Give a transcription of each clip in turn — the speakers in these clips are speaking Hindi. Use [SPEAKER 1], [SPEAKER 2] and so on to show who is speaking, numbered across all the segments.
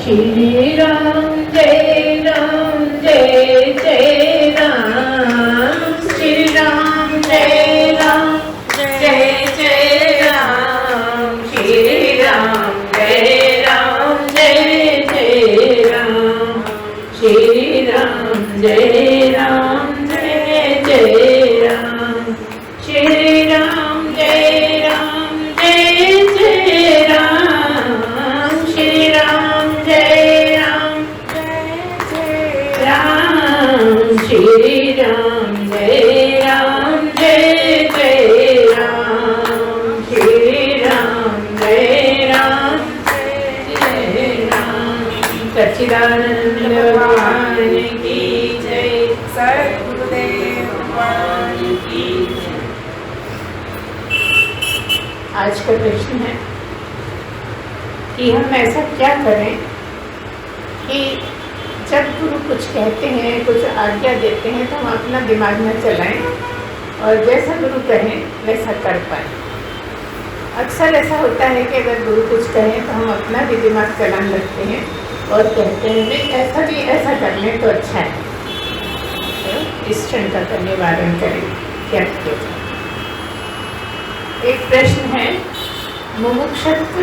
[SPEAKER 1] श्री राम जय जय राम, श्री राम जय राम जय जय राम, श्री राम जय राम जय जय राम, श्री राम जय राम जय जय राम, श्री राम जय राम जय जय राम, श्री राम जय राम जय जय राम, श्री राम जय राम जय जय राम, श्री राम जय राम जय जय राम। सच्चिदानंद भगवान की जय, सद्गुरुदेव भगवान की जय। आज का प्रश्न है कि हम ऐसा क्या करें कि जब गुरु कुछ कहते हैं, कुछ आज्ञा देते हैं, तो हम अपना दिमाग न चलाएं और जैसा गुरु कहें वैसा कर पाएं। अक्सर ऐसा होता है कि अगर गुरु कुछ कहें तो हम अपना भी दिमाग चलाने लगते हैं और कहते हैं नहीं ऐसा भी ऐसा कर लें तो अच्छा है। तो इस शंका का निवारण करें, क्या किया जाए। एक प्रश्न है, मुमुक्षुत्व,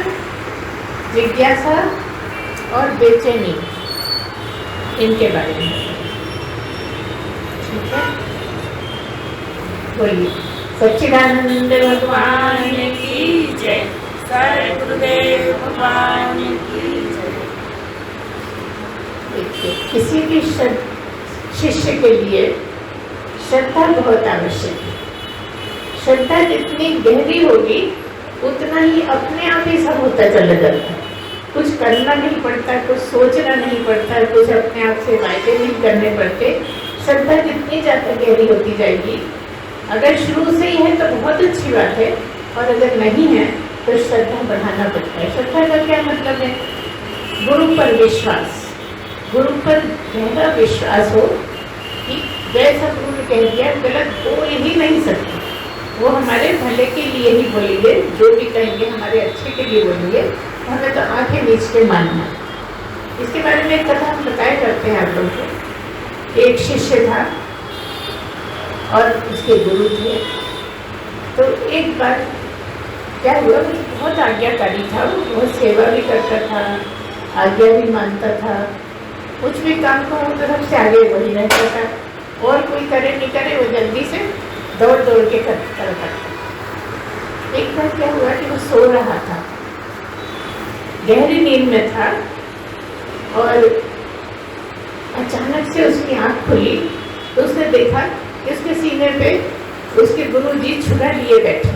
[SPEAKER 1] जिज्ञासा और बेचैनी, इनके बारे में। ठीक है, बोलिए। सच्चिदानंद भगवान की जय, सद्गुरुदेव भगवान की जय। देखिए, किसी भी शिष्य के लिए श्रद्धा बहुत आवश्यक है। श्रद्धा जितनी गहरी होगी उतना ही अपने आप ही सब होता चला जाता है। कुछ करना नहीं पड़ता, कुछ सोचना नहीं पड़ता, कुछ अपने आप से वायदे नहीं करने पड़ते। श्रद्धा जितनी ज़्यादा गहरी होती जाएगी, अगर शुरू से ही है तो बहुत अच्छी बात है, और अगर नहीं है तो श्रद्धा बढ़ाना पड़ता है। श्रद्धा का क्या मतलब है? गुरु पर विश्वास, गुरु पर गहरा विश्वास हो कि जैसा गुरु ने कह दिया गलत बोल ही नहीं सकते, वो हमारे भले के लिए ही बोलेंगे, जो भी कहेंगे हमारे अच्छे के लिए बोलेंगे, हमें तो आंखें नीच के मानना। इसके बारे में एक कथा हम बताया करते हैं आप लोगों को। एक शिष्य था और उसके गुरु थे। तो एक बार क्या हुआ, वो बहुत आज्ञाकारी था, वो बहुत सेवा भी करता था, आज्ञा भी मानता था, कुछ भी काम को तो सबसे आगे वही रहता था, और कोई करे नहीं करे वो जल्दी से दौड़ दौड़ के करता था। एक बार क्या हुआ कि वो सो रहा था, गहरी नींद में था, और अचानक से उसकी आँख खुली तो उसने देखा कि उसके सीने पे उसके गुरु जी छुरा लिए बैठे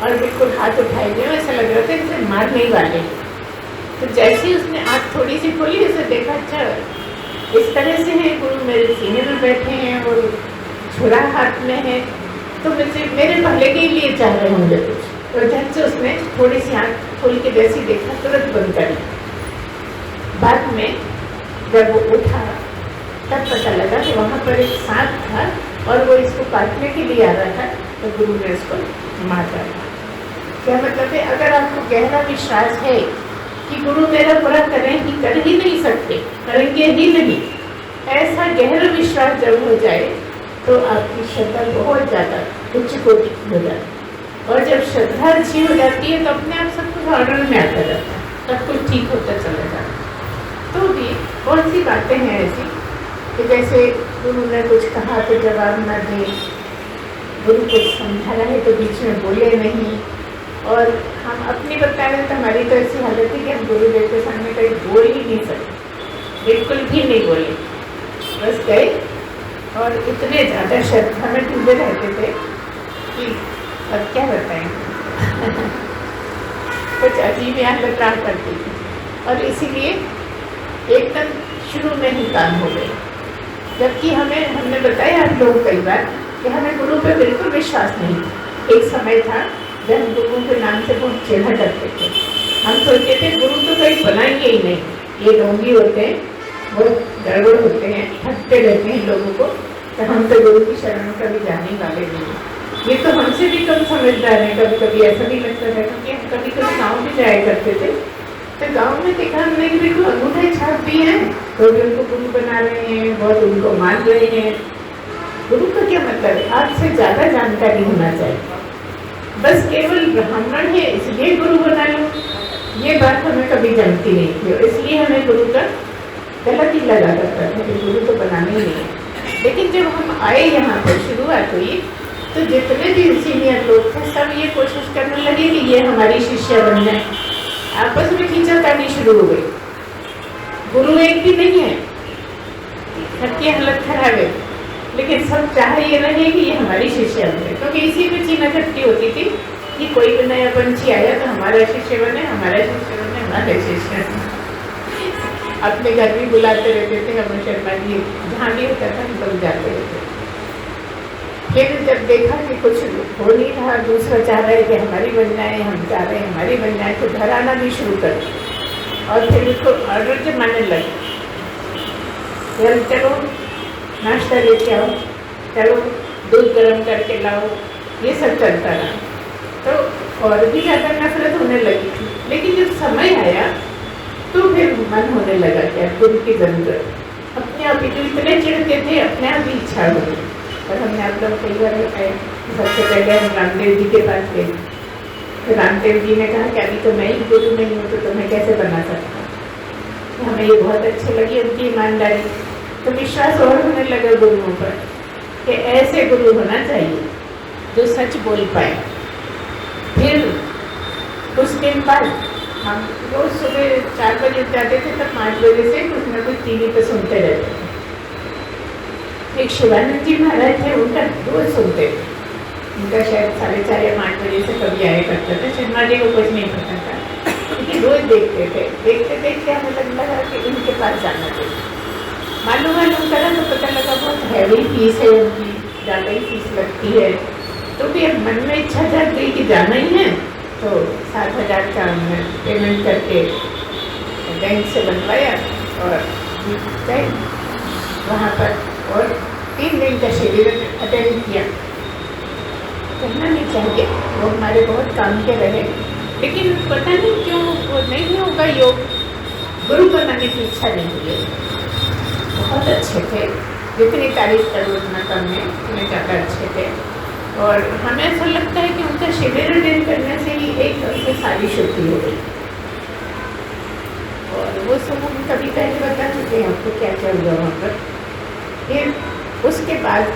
[SPEAKER 1] और बिल्कुल हाथ उठाए हुए, ऐसा लग रहा था जैसे मारने ही वाले। तो जैसे ही उसने आँख थोड़ी सी खोली, उसे देखा अच्छा इस तरह से है, गुरु मेरे सीने में बैठे हैं और छुरा हाथ में है, तो मुझे मेरे भले के लिए चाह रहे होंगे कुछ। तो झट से उसने थोड़ी सी आँख खोल के जैसी देखा, तुरंत बंद करी। बाद में जब वो उठा तब पता लगा कि वहाँ पर एक सांप था और वो इसको काटने के लिए आ रहा था, तो गुरु ने उसको मार डाला। क्या मतलब है? अगर आपको गहरा विश्वास है कि गुरु मेरा बुरा कर ही नहीं सकते, करेंगे ही नहीं, ऐसा गहरा विश्वास जब हो जाए तो आपकी श्रद्धा बहुत ज़्यादा उच्च कोटि की हो जाती है। और जब श्रद्धा अच्छी हो जाती है तो अपने आप सब कुछ ऑर्डर में आता जाता है, सब कुछ ठीक होता चला जाता है। तो भी बहुत सी बातें हैं ऐसी कि जैसे गुरु ने कुछ कहा तो जवाब न दे, गुरु कुछ समझाना है तो बीच में बोले नहीं, और हम अपनी बता रहे तो हमारी तो ऐसी हालत है कि हम गुरुदेव के सामने कहीं बोल ही नहीं सकते, बिल्कुल भी नहीं बोले, बस गए और इतने ज़्यादा श्रद्धा में डूबे रहते थे कि अब क्या बताएं कुछ अजीब हालत रहा करती थी। और इसीलिए एकदम शुरू में ही काम हो गए, जबकि हमने बताया आप लोग कई बार कि हमें गुरु पर बिल्कुल विश्वास नहीं। एक समय था जब हम गुरु के नाम से बहुत चिढ़ा करते थे, हम सोचते थे गुरु तो कहीं बनाएंगे ही नहीं, ये ढोंगी होते हैं, वो गड़बड़ होते हैं, ठगते रहते हैं लोगों को, तो हम तो गुरु की शरण कभी जाने वाले नहीं। ये तो हमसे भी कम समझदार है। कभी कभी ऐसा भी लगता था, क्योंकि हम कभी कभी गाँव भी जाया करते थे तो गांव में देखा हमने कि बिल्कुल अंगूठे छाप दिए हैं, तो भी उनको गुरु बना रहे हैं, बहुत उनको मान रहे हैं। गुरु का क्या मतलब है? आपसे ज्यादा जानकारी होना चाहिए, बस केवल ब्राह्मण है इसलिए गुरु बना लो, ये बात हमें कभी जमती नहीं थी। और इसलिए हमें गुरु का गलत ही लगा करता था कि गुरु तो बनाना ही नहीं है। लेकिन जब हम आए यहाँ पर, शुरुआत हुई, तो जितने भी सीनियर लोग थे सब ये कोशिश करने लगे कि ये हमारी शिष्य बन जाए। आपस में खींचातानी शुरू हो गई। गुरु एक भी नहीं है, सबकी हालत खराब है, लेकिन सब चाह ये रहे कि ये हमारी शिष्य बने, क्योंकि इसी में चीना चट्टी होती थी कि कोई भी नया पंछी आया तो हमारा शिष्य बने, हमारा शिष्य बने, हमारा शिष्य बने। अपने घर भी बुलाते रहते थे हम शर्मा जी, जहाँ भी होता था हम लोग जाते रहते। फिर जब देखा कि कुछ हो नहीं रहा, दूसरा चाह रहा है कि हमारी बन जाए, हम चाह रहे हैं हमारी बन जाए, तो घर आना भी शुरू कर और फिर उसको ऑर्डर जमाने लगे, चलो नाश्ता लेके आओ, चलो दूध गर्म करके लाओ, ये सब चलता रहा। तो और भी ज़्यादा नफरत होने लगी थी। लेकिन जब समय आया तो फिर मन होने लगा कि अब गुरु की जरूरत। अपने आप ही जो इतने चिढ़ते थे, अपने आप ही इच्छा हो गई। और हमने आप लोग कई बार बताया, सबसे पहले हम रामदेव जी के पास गए, तो रामदेव जी ने कहा कि अभी तो मैं ही गुरु नहीं हूँ, तो तुम्हें कैसे बना सकता। तो हमें ये बहुत अच्छी लगी उनकी ईमानदारी। तो विश्वास और होने लगा गुरुओं पर कि ऐसे गुरु होना चाहिए जो सच बोल पाए। फिर कुछ दिन बाद हम रोज सुबह 4 बजे उठ जाते थे, तब 5 बजे से कुछ न कुछ टीवी पे सुनते रहते थे। एक शिवानंद जी महाराज थे, उनका रोज सुनते थे। उनका शायद 4:30 या 5 बजे से कभी आया करता था, शर्मा जी को कुछ नहीं पता था, लेकिन रोज देखते थे। देखते देखते हमें लगा कि इनके पास जाना चाहिए। मालूम करा तो पता लगा बहुत हैवी फीस है उनकी, ज़्यादा ही फीस लगती है। तो भी अब मन में इच्छा जाग गई कि जाना ही है, तो 7,000 का हमने पेमेंट करके बैंक से बनवाया और गए वहाँ पर, और 3 दिन का शिविर अटेंड किया। कहना नहीं चाहिए, वो हमारे बहुत काम के रहे, लेकिन पता नहीं क्यों वो नहीं होगा योग, गुरु बनाने की इच्छा नहीं हुई। बहुत अच्छे थे, जितनी तारीफ करो उतना कम है, उतने ज़्यादा अच्छे थे। और हमें ऐसा लगता है कि उनका शिविर अटेंड करने से ही एक उनसे सारी शुद्धि हो गई। और वो सब हम कभी पहले बता चुके हैं आपको क्या क्या हुआ वहाँ पर। फिर उसके बाद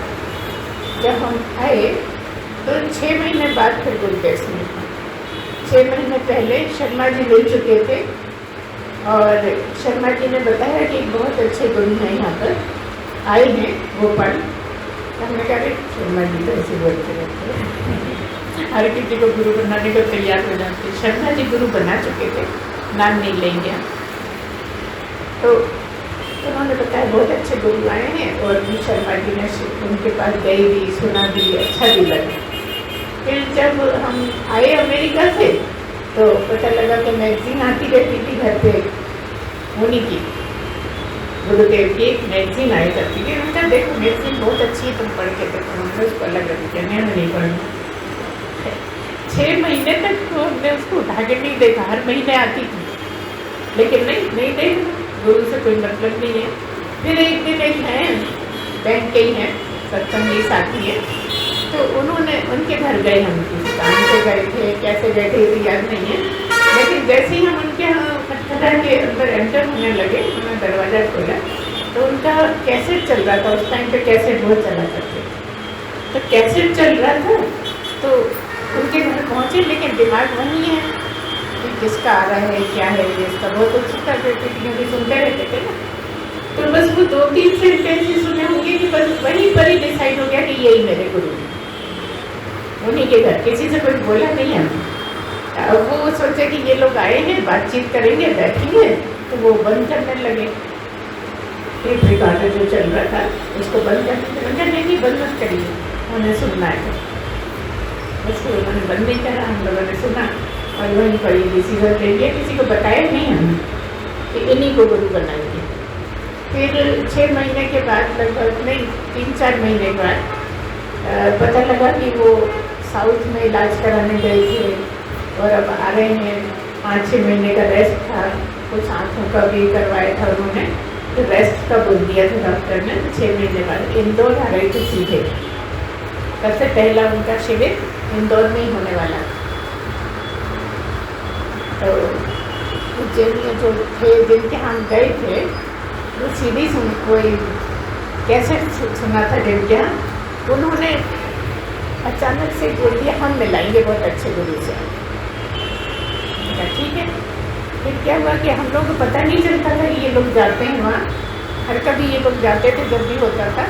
[SPEAKER 1] जब हम आए तो 6 महीने बाद फिर गुरु टेस्ट में था। 6 महीने पहले शर्मा जी मिल चुके थे और शर्मा जी ने बताया कि बहुत अच्छे गुरु हैं यहाँ पर आए हैं भोपाल। हमने कहा शर्मा जी तो ऐसे बोलते रहते हैं, हर किसी को गुरु बनाने को तैयार हो जाते। शर्मा जी गुरु बना चुके थे, नाम नहीं लेंगे। तो उन्होंने बताया बहुत अच्छे गुरु आए हैं, और भी शर्मा जी ने उनके पास गई भी, सुना भी, अच्छा भी लगा। फिर जब हम आए अमेरिका से तो पता लगा कि मैगजीन आती रहती थी घर पे, उन्हीं की गुरुदेव की एक मैगजीन आई करती थी। उनका देखो मैगजीन बहुत अच्छी है, तुम पढ़ के देखो। हमने उसको अलग रख दिया, मैं नहीं पढ़ना। 6 महीने तक तो हमने उसको उठा के नहीं देखा, हर महीने आती थी, लेकिन नहीं देखा, गुरु से कोई मतलब नहीं है। फिर एक दिन एक है, बैंक के ही हैं, सत्संगी साथी है, तो उन्होंने उनके घर गए, हम किसी काम से गए थे, कैसे गए थे ये याद नहीं है, लेकिन जैसे ही हम उनके यहाँ खटखटा के अंदर एंटर होने लगे, उन्होंने दरवाज़ा खोला तो उनका कैसेट चल रहा था। उस टाइम पे कैसेट बहुत चला करते, तो कैसेट चल रहा था तो उनके घर पहुँचे, लेकिन दिमाग वही है कि किसका आ रहा है, क्या है, इसका बहुत उत्सुकता रहती थी क्योंकि सुनते रहते थे ना। तो बस वो 2-3 सेंटेंस ही सुने होंगे कि बस वहीं पर ही डिसाइड हो गया कि यही मेरे गुरु हैं, उन्हीं के घर। किसी से कुछ बोला नहीं है। अब वो सोचे कि ये लोग आए हैं, बातचीत करेंगे, बैठेंगे, तो वो बंद करने लगे। एक रिकॉर्डर जो चल रहा था उसको बंद करने लगे, नहीं बंद मत करिए, उन्हें सुनना है। उसको उन्होंने बंद नहीं करा, हम लोगों ने सुना और वहीं पर ही डिसीजन ले लिया। किसी को बताया नहीं हमने कि इन्हीं को गुरु बनाएंगे। फिर 6 महीने के बाद, लगभग नहीं 3-4 महीने के बाद पता लगा कि वो साउथ में इलाज कराने गए थे और अब आ रहे हैं 5-6 महीने का रेस्ट था, कुछ आँखों का भी करवाया था उन्होंने, तो रेस्ट का बोल दिया था डॉक्टर ने। 6 महीने बाद इंदौर आ रहे थे सीधे। सबसे पहला उनका शिविर इंदौर में ही होने वाला था। तो उज्जैन में जो थे जिनके हम गए थे, वो सीधी कोई कैसे सुना था जिनके यहाँ, उन्होंने अचानक से बोल दिया हम मिलाएंगे बहुत अच्छे गुरु से। ठीक है। फिर क्या हुआ कि हम लोग को पता नहीं चलता था कि ये लोग जाते हैं वहाँ, हर कभी ये लोग जाते थे जब भी होता था,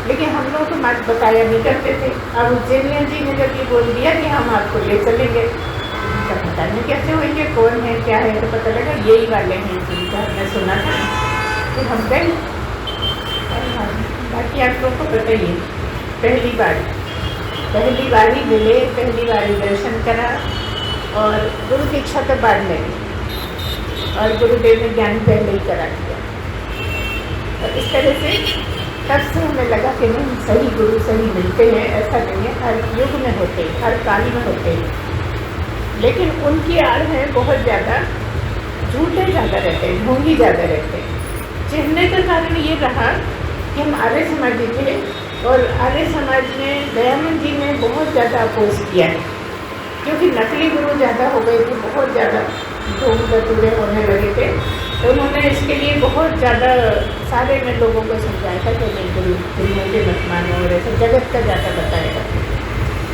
[SPEAKER 1] लेकिन हम लोग को मत बताया नहीं करते थे। अब उज्जैनिया जी ने जब ये बोल दिया कि हम आपको ले चलेंगे, तो पता नहीं कैसे होंगे, कौन है क्या है, तो पता लगा यही वाले हैं जिनका हमने सुना था। फिर हम गए। बाकी आप लोग को बताइए, पहली बार ही मिले, पहली बार ही दर्शन करा और गुरु की इच्छा तो बाद में, और गुरुदेव ने ज्ञान पहले ही करा दिया। और इस तरह से तब से हमें लगा कि नहीं, सही गुरु सही मिलते हैं। ऐसा नहीं है, हर युग में होते हैं, हर काल में होते हैं, लेकिन उनकी आड़ है बहुत ज़्यादा, झूठे ज़्यादा रहते हैं, ढोंगी ज़्यादा रहते हैं। चिढ़ने का कारण ये रहा कि हम आर्य समाजी थे, और आर्य समाज में दयानंद जी ने बहुत ज़्यादा अपोज किया है, क्योंकि नकली गुरु ज़्यादा हो गए थे, बहुत ज़्यादा ढोंग बटूरे होने लगे थे। तो उन्होंने इसके लिए बहुत ज़्यादा सारे में लोगों को समझाया था कि नहीं, गुरुओं के मत मानो, और ऐसे जगत का ज़्यादा बताएगा।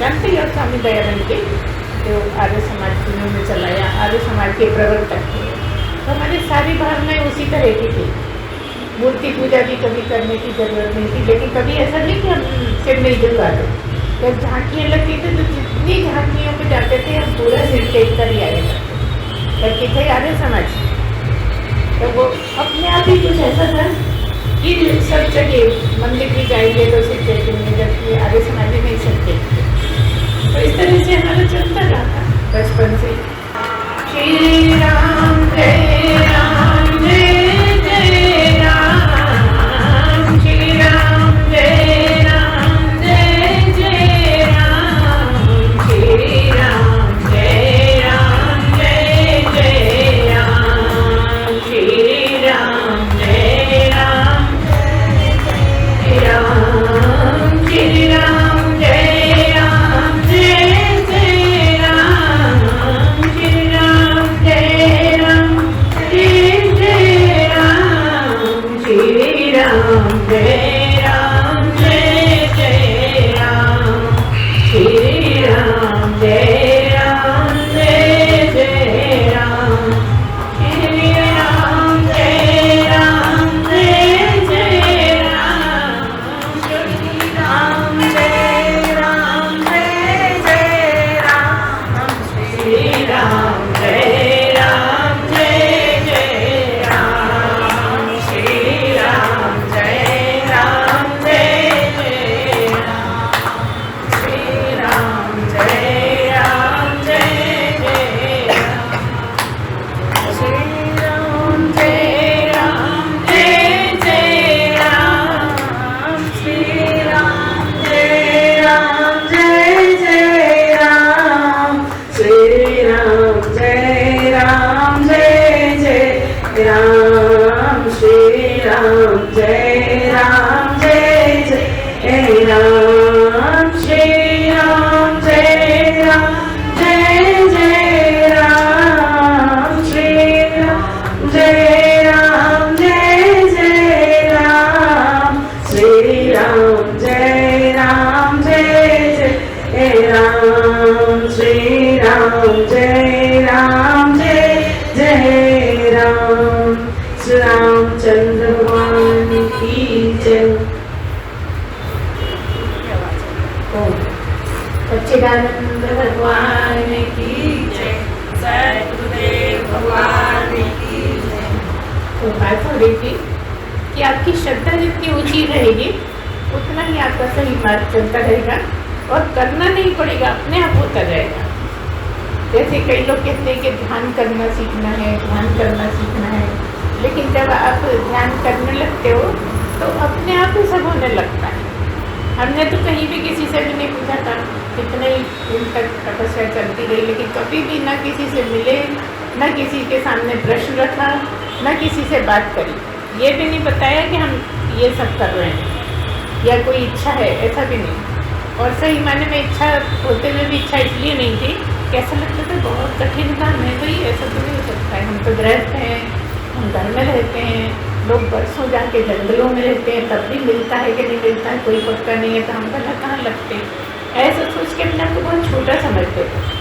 [SPEAKER 1] जानते ही और स्वामी दयानंद के जो आर्य समाज जिन्होंने चलाया, आर्य समाज के प्रवर्तक थे, तो हमारी सारी भावनाएँ उसी तरह की थी। मूर्ति पूजा भी कभी करने की ज़रूरत नहीं थी, लेकिन कभी ऐसा नहीं कि हम सिर नहीं झुका दो। जब झांकियाँ लगती थी तो जितनी झांकियों पे जाते थे हम पूरा सिर टेक कर ही आए करके थे आर्य समाज। तो वो अपने आप ही कुछ ऐसा था कि सब जगह मंदिर भी जाएंगे तो सिर टेकेंगे, जबकि आर्य समाज नहीं सिर टेकते। तो इस तरह से हमारा चलता रहा था बचपन से। श्री राम जय राम जय जय राम, श्री राम जय राम जय जय राम, श्री राम जय राम जय जय राम, श्री राम जय राम जय राम, श्री राम जय राम जय जय राम, श्री राम जय राम जय जय राम, श्री राम जय राम जय जय राम, श्री राम जय राम जय जय राम, श्री राम जय राम जय जय राम, श्री राम जय राम जय जय राम, श्री राम जय राम जय जय राम, श्री राम जय राम जय जय राम, श्री राम जय राम जय जय राम, श्री राम जय राम जय जय राम, श्री राम जय राम जय जय राम, श्री राम जय राम जय जय राम, श्री राम जय राम जय जय राम, श्री राम जय राम जय जय राम, श्री राम जय राम जय जय राम, श्री राम जय राम जय जय राम, श्री राम जय राम जय जय राम, श्री रामचंद्र भगवान की जय। सच्चिदानंद भगवान की जय, सद्गुरुदेव भगवान की जय। तो बात हो रही थी कि आपकी श्रद्धा जितनी ऊंची रहेगी उतना ही आपका सही मार्ग चलता रहेगा, और करना नहीं पड़ेगा, अपने आप होता जाएगा। जैसे कई लोग कहते हैं कि ध्यान करना सीखना है, ध्यान करना सीखना है, लेकिन जब आप ध्यान करने लगते हो तो अपने आप ही सब होने लगता है। हमने तो कहीं भी किसी से भी नहीं पूछा था, कितने ही दिन तक तपस्या चलती रही, लेकिन कभी भी ना किसी से मिले न किसी के सामने प्रश्न रखा, न किसी से बात करी, ये भी नहीं बताया कि हम ये सब कर रहे हैं या कोई इच्छा है, ऐसा भी नहीं। और सही मायने में इच्छा होते हुए भी इच्छा इसलिए नहीं थी कि ऐसा लगता था बहुत कठिन काम है भाई, ऐसा तो नहीं हो सकता है, हम तो गृहस्थ हैं, हम घर में रहते हैं, लोग बरसों जाके जंगलों में रहते हैं, तब भी मिलता है कि नहीं मिलता है कोई पक्का नहीं है, तो हम भला कहाँ लगते, ऐसा सोच के अपने आप को बहुत छोटा समझते थे।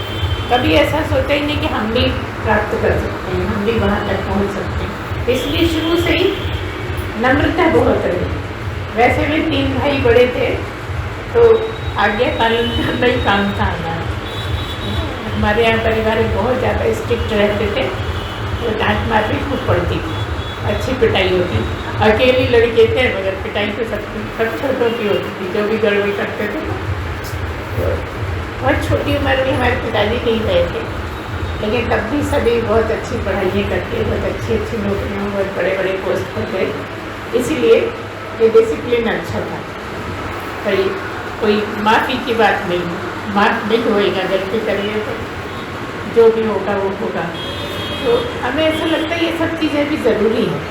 [SPEAKER 1] कभी ऐसा सोचा ही नहीं कि हम भी प्राप्त कर सकते हैं, हम भी वहाँ तक पहुँच सकते हैं। इसलिए शुरू से ही नम्रता बहुत रही। वैसे भी 3 भाई बड़े थे तो आज्ञा पालन करना ही काम था हमारा। हमारे यहाँ परिवार बहुत ज़्यादा स्ट्रिक्ट रहते थे, तो डांट मार भी खूब पड़ती थी, अच्छी पिटाई होती। अकेली लड़के थे मगर पिटाई तो सब छोटों की होती थी, जो भी गड़बड़ी करते थे। तो बहुत छोटी उम्र में हमारे पिताजी नहीं रहे थे, लेकिन तब भी सभी बहुत अच्छी पढ़ाइयाँ करके बहुत अच्छी अच्छी नौकरियों, बहुत बड़े बड़े पोस्ट पर गए। इसीलिए ये डिसिप्लिन अच्छा था। कोई माफ़ी की बात नहीं, माफ़ नहीं होएगा, गलती करिए तो जो भी होगा वो होगा। तो हमें ऐसा लगता है ये सब चीज़ें भी ज़रूरी हैं,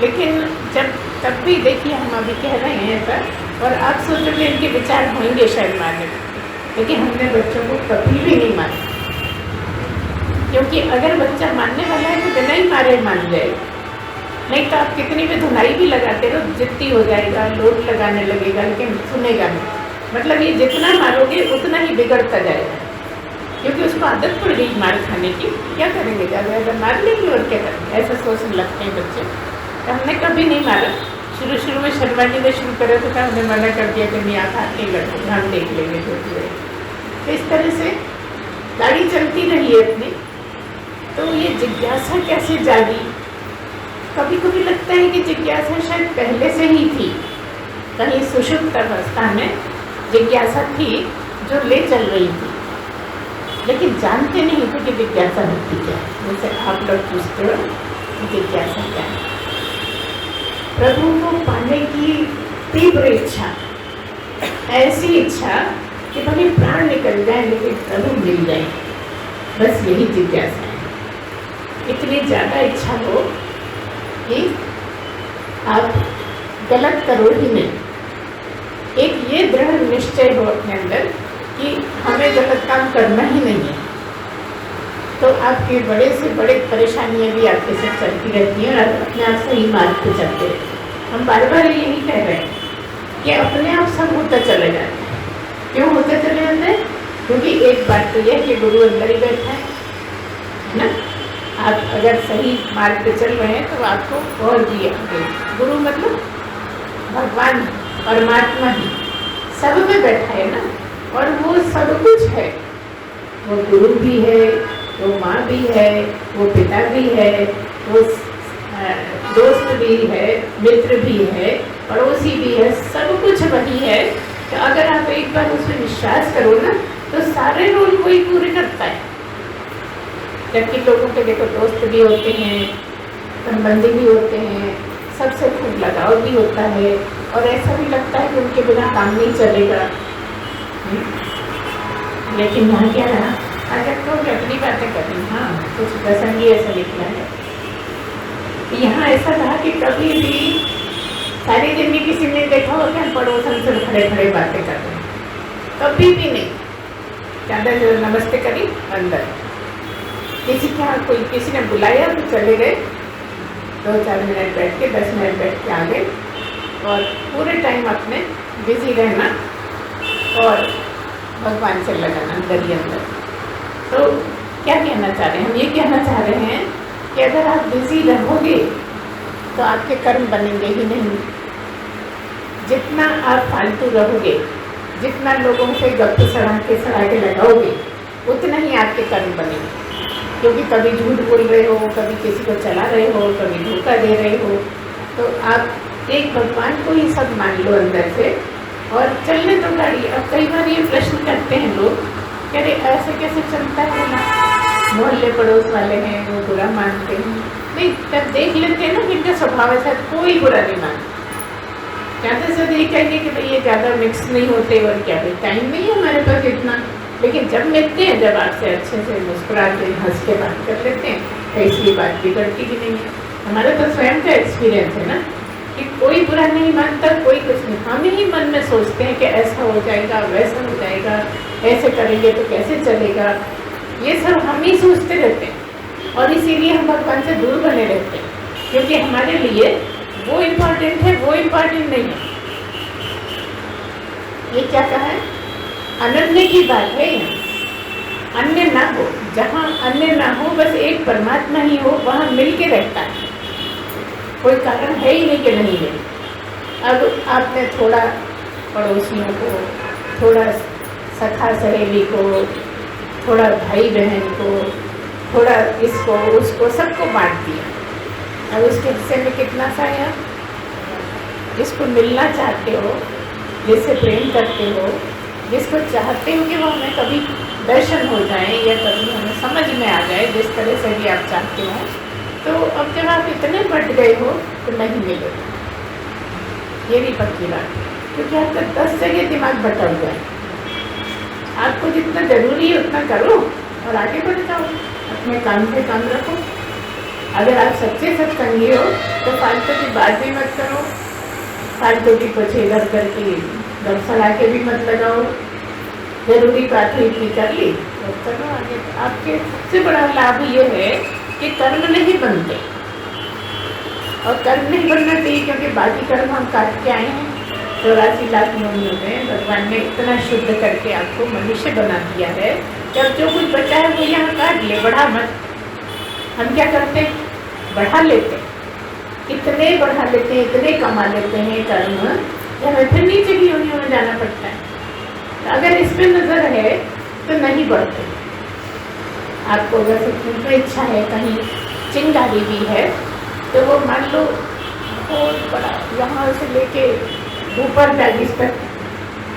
[SPEAKER 1] लेकिन जब तब भी देखिए हम अभी कह रहे हैं ऐसा, और आप सोचोगे इनके विचार होंगे शायद मारने, लेकिन हमने बच्चों को कभी भी नहीं मारा, क्योंकि अगर बच्चा मानने वाला है तो बिना ही मारे मान जाएगा। नहीं तो आप कितनी भी धुनाई भी लगाते रहो, जिद्दी हो जाएगा, लोड लगाने लगेगा, लेकिन सुनेगा नहीं। मतलब ये जितना मारोगे उतना ही बिगड़ता जाएगा, क्योंकि उसको आदत पड़ गई मार खाने की। क्या करेंगे, ज़्यादा मार लेंगे और क्या करेंगे, ऐसा सोचने लगते हैं बच्चे। तो हमने कभी नहीं मारा। शुरू में शर्मानी में शुरू करे तो हमने मना कर दिया कि नहीं आप हाथ नहीं लगते, हम देख लेंगे जो भी है। तो इस तरह से गाड़ी चलती रही है अपनी। तो ये जिज्ञासा कैसे जागी, कभी कभी लगता है कि जिज्ञासा शायद पहले से ही थी, कहीं सुषुप्त अवस्था में जिज्ञासा थी जो ले चल रही थी, लेकिन जानते नहीं थे कि जिज्ञासा होती क्या है। जैसे आप लोग पूछते हो कि जिज्ञासा क्या है। प्रभु को पाने की तीव्र इच्छा, ऐसी इच्छा कि भले प्राण निकल जाए लेकिन प्रभु मिल जाए, बस यही जिज्ञासा है। इतनी ज़्यादा इच्छा हो कि आप गलत करो ही नहीं, एक ये दृढ़ निश्चय हो अपने अंदर कि हमें गलत काम करना ही नहीं है, तो आपके बड़े से बड़े परेशानियां भी आपके साथ चलती रहती हैं और आप अपने आप सही मार्ग पे चलते रहते हैं। हम बार बार यही कह रहे हैं कि अपने आप सब होता चले जाता है। क्यों होता चले जाता है? क्योंकि एक बात तो यह कि गुरु अंदर ही बैठा है ना। आप अगर सही मार्ग पे चल रहे हैं तो आपको और भी आगे, गुरु मतलब भगवान परमात्मा ही सब में बैठा है ना, और वो सब कुछ है। वो गुरु भी है, वो माँ भी है, वो पिता भी है, वो दोस्त भी है, मित्र भी है, पड़ोसी भी है, सब कुछ वही है। तो अगर आप एक बार उसमें विश्वास करो ना तो सारे रोल वही पूरे करता है। जबकि लोगों के देखो दोस्त भी होते हैं, संबंधी भी होते हैं, सबसे खूब लगाव भी होता है, और ऐसा भी लगता है कि उनके बिना काम नहीं चलेगा। लेकिन यहाँ क्या रहा, अगर तो अपनी बातें कर रही, हाँ कुछ प्रसंगी ऐसा निकला है। यहाँ ऐसा रहा कि कभी भी सारी जिंदगी किसी ने देखा हो कि हम पड़ोसन से खड़े खड़े बातें कर रहे हैं, कभी भी नहीं। ज़्यादा जो नमस्ते करी अंदर, कोई किसी ने बुलाया तो चले गए, 2-4 मिनट बैठ के 10 मिनट बैठ के आ गए, और पूरे टाइम अपने बिजी रहना और भगवान से लगाना अंदर ही अंदर। तो क्या कहना चाह रहे हैं हम? ये कहना चाह रहे हैं कि अगर आप बिजी रहोगे तो आपके कर्म बनेंगे ही नहीं। जितना आप फालतू रहोगे, जितना लोगों से गप सड़ा के लगाओगे, उतना ही आपके कर्म बनेंगे। क्योंकि कभी झूठ बोल रहे हो, कभी किसी को चला रहे हो, कभी धोखा दे रहे हो, तो आप एक भगवान को ही सब मान लो अंदर से और चलने दो गाड़ी। अब कई बार ये प्रश्न करते हैं लोग, कह रहे ऐसे कैसे चलता है ना, मोहल्ले पड़ोस वाले हैं वो बुरा मानते हैं। नहीं, तब देख लेते हैं ना कि इनका स्वभाव ऐसा, कोई बुरा नहीं मानता। ज़्यादा से ज़्यादा ये कहेंगे कि भाई ये ज़्यादा मिक्स नहीं होते, और क्या भाई टाइम नहीं है हमारे पास इतना, लेकिन जब मिलते हैं, जब आपसे अच्छे से मुस्कुराते हंस के बात कर लेते हैं, तो इसलिए बात बिगड़ती भी नहीं है। हमारा तो स्वयं का एक्सपीरियंस है ना कि कोई बुरा नहीं मानता, कोई कुछ नहीं, हम ही मन में सोचते हैं कि ऐसा हो जाएगा, वैसा हो जाएगा, ऐसे करेंगे तो कैसे चलेगा, ये सब हम ही सोचते रहते हैं। और इसीलिए हम भगवान से दूर बने रहते हैं, क्योंकि हमारे लिए वो इम्पोर्टेंट है, वो इम्पोर्टेंट नहीं है। ये क्या कहा है? अनन्य की बात है यहाँ, अन्य ना हो, जहाँ अन्य ना हो, बस एक परमात्मा ही हो, वहाँ मिल के रहता है, कोई कारण है ही नहीं कि नहीं है। अब आपने थोड़ा पड़ोसियों को, थोड़ा सखा सहेली को, थोड़ा भाई बहन को, थोड़ा इसको उसको, सबको बांट दिया। अब उसके हिस्से में कितना सा है? जिसको मिलना चाहते हो, जिससे प्रेम करते हो, जिसको चाहते हो कि वो हमें कभी दर्शन हो जाए या कभी हमें समझ में आ जाए, जिस तरह से भी आप चाहते हो, तो अब जब आप इतने बट गए हो तो नहीं मिलेगा। ये भी पक्की बात है, क्योंकि आपका 10 जगह दिमाग बटा हुआ है। आपको जितना ज़रूरी है उतना करो और आगे बढ़ जाओ, अपने काम पे काम रखो। अगर आप सच्चे सत्संगी हो तो फालतू की बात भी मत करो, फालतू की पछे इधर करके गमसला के भी मत लगाओ। ज़रूरी बात हुई इतनी कर ली तो चलो आगे। आपके सबसे बड़ा लाभ ये है कि कर्म नहीं बनते, और कर्म नहीं बनना चाहिए, क्योंकि बाकी कर्म हम काट के आए हैं। 84 लाख योनियों में भगवान ने इतना शुद्ध करके आपको मनुष्य बना दिया है, जब जो कुछ बचा है वो यहाँ काट ले, बढ़ा मत। हम क्या करते हैं? बढ़ा लेते, इतने बढ़ा लेते हैं, इतने कमा लेते हैं कर्म, कि हमें फिर नीचे की योनियों में जाना पड़ता है। अगर इस पर नज़र है तो नहीं बढ़ते। आपको अगर सच में इच्छा है, कहीं चिंगारी भी है, तो वो मान लो बहुत बड़ा, यहाँ से लेके ऊपर बैगिस तक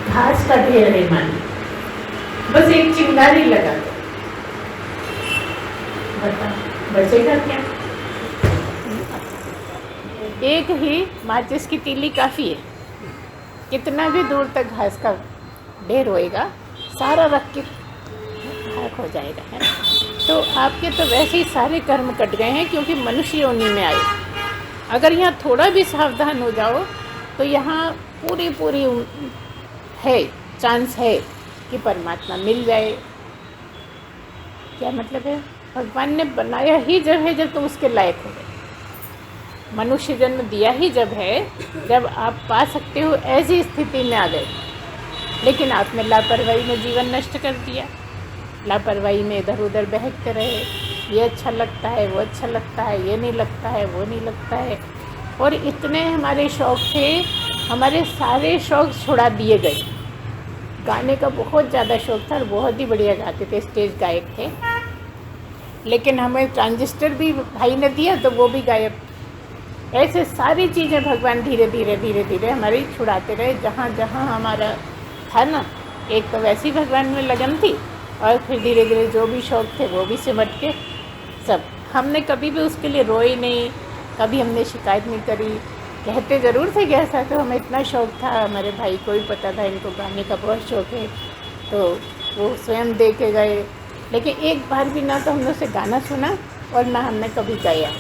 [SPEAKER 1] घास का ढेर है, मान लो, बस एक चिंगारी लगा दो, बताओ बचेगा क्या? एक ही माचिस की तीली काफ़ी है, कितना भी दूर तक घास का ढेर होएगा, सारा रख के खाक हो जाएगा, है ना? तो आपके तो वैसे ही सारे कर्म कट गए हैं, क्योंकि मनुष्य योनि में आए। अगर यहाँ थोड़ा भी सावधान हो जाओ तो यहाँ पूरी है, चांस है कि परमात्मा मिल जाए। क्या मतलब है? भगवान ने बनाया ही जब है जब तुम उसके लायक हो गए। मनुष्य जन्म दिया ही जब है जब आप पा सकते हो, ऐसी स्थिति में आ गए, लेकिन आपने लापरवाही में जीवन नष्ट कर दिया। लापरवाही में इधर उधर बहकते रहे, ये अच्छा लगता है, वो अच्छा लगता है, ये नहीं लगता है, वो नहीं लगता है, और इतने हमारे शौक़ थे, हमारे सारे शौक़ छुड़ा दिए गए। गाने का बहुत ज़्यादा शौक़ था और बहुत ही बढ़िया गाते थे, स्टेज गायक थे, लेकिन हमें ट्रांजिस्टर भी भाई ने दिया तो वो भी गायब। ऐसे सारी चीज़ें भगवान धीरे धीरे हमारी छुड़ाते रहे। जहाँ जहाँ हमारा था ना, एक तो वैसी भगवान में लगन थी, और फिर धीरे धीरे जो भी शौक़ थे वो भी सिमट के सब। हमने कभी भी उसके लिए रोई नहीं, कभी हमने शिकायत नहीं करी। कहते ज़रूर थे कि ऐसा, तो हमें इतना शौक़ था, हमारे भाई को भी पता था इनको गाने का बहुत शौक़ है, तो वो स्वयं दे के गए, लेकिन एक बार भी ना तो हमने उसे गाना सुना और ना हमने कभी गाया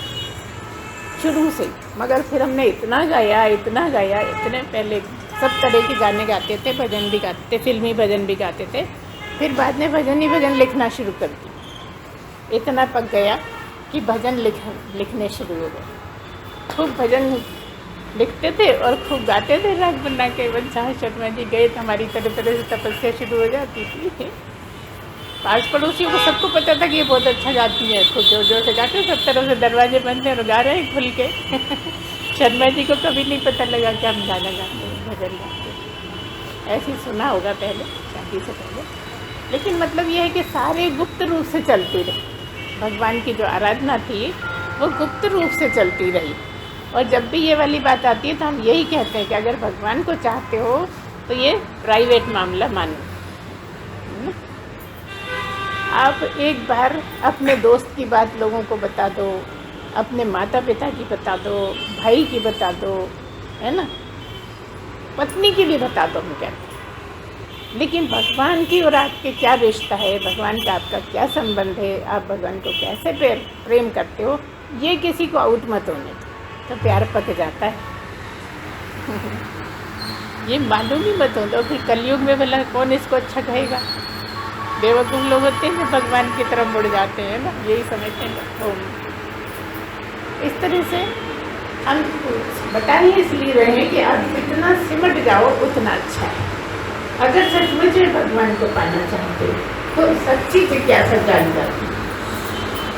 [SPEAKER 1] शुरू से। मगर फिर हमने इतना गाया, इतने पहले सब तरह के गाने गाते थे, भजन भी गाते थे, फिल्मी भजन भी गाते थे। फिर बाद में भजन ही भजन लिखना शुरू कर दिया। इतना पक गया कि भजन लिखने शुरू हो गए। खूब भजन लिखते थे और खूब गाते थे राग बना के। जहाँ शर्मा जी गए तो हमारी तरह तरह से तपस्या शुरू हो जाती थी। पास पड़ोसियों को सबको पता था कि ये बहुत अच्छा गाती है, खूब जोर जोर से गाते, सब तरह से दरवाजे बंद हैं और गा रहे हैं खुल के। शर्मा जी को कभी नहीं पता लगा कि हम गाना गाते हैं, भजन गाते हैं। ऐसे ही सुना होगा पहले, शादी से पहले। लेकिन मतलब ये है कि सारे गुप्त रूप से चलती रही। भगवान की जो आराधना थी वो गुप्त रूप से चलती रही। और जब भी ये वाली बात आती है तो हम यही कहते हैं कि अगर भगवान को चाहते हो तो ये प्राइवेट मामला मानो। आप एक बार अपने दोस्त की बात लोगों को बता दो, अपने माता पिता की बता दो, भाई की बता दो, है ना, पत्नी की भी बता दो। हम कहते हैं लेकिन भगवान की और आपके क्या रिश्ता है, भगवान का आपका क्या संबंध है, आप भगवान को कैसे प्रेम करते हो, ये किसी को आउट मत होने दो, तो प्यार पक जाता है। ये मालूम ही मत हो तो फिर कलयुग में भला कौन इसको अच्छा कहेगा। बेवकूफ़ लोग होते हैं जो भगवान की तरफ मुड़ जाते हैं ना, यही समझते हैं। तो इस तरह से हम बता ही इसलिए रहे हैं कि आप जितना सिमट जाओ उतना अच्छा है। अगर सचमुच में भगवान को पाना चाहते हो तो सच्ची जिज्ञासा जान जाती है।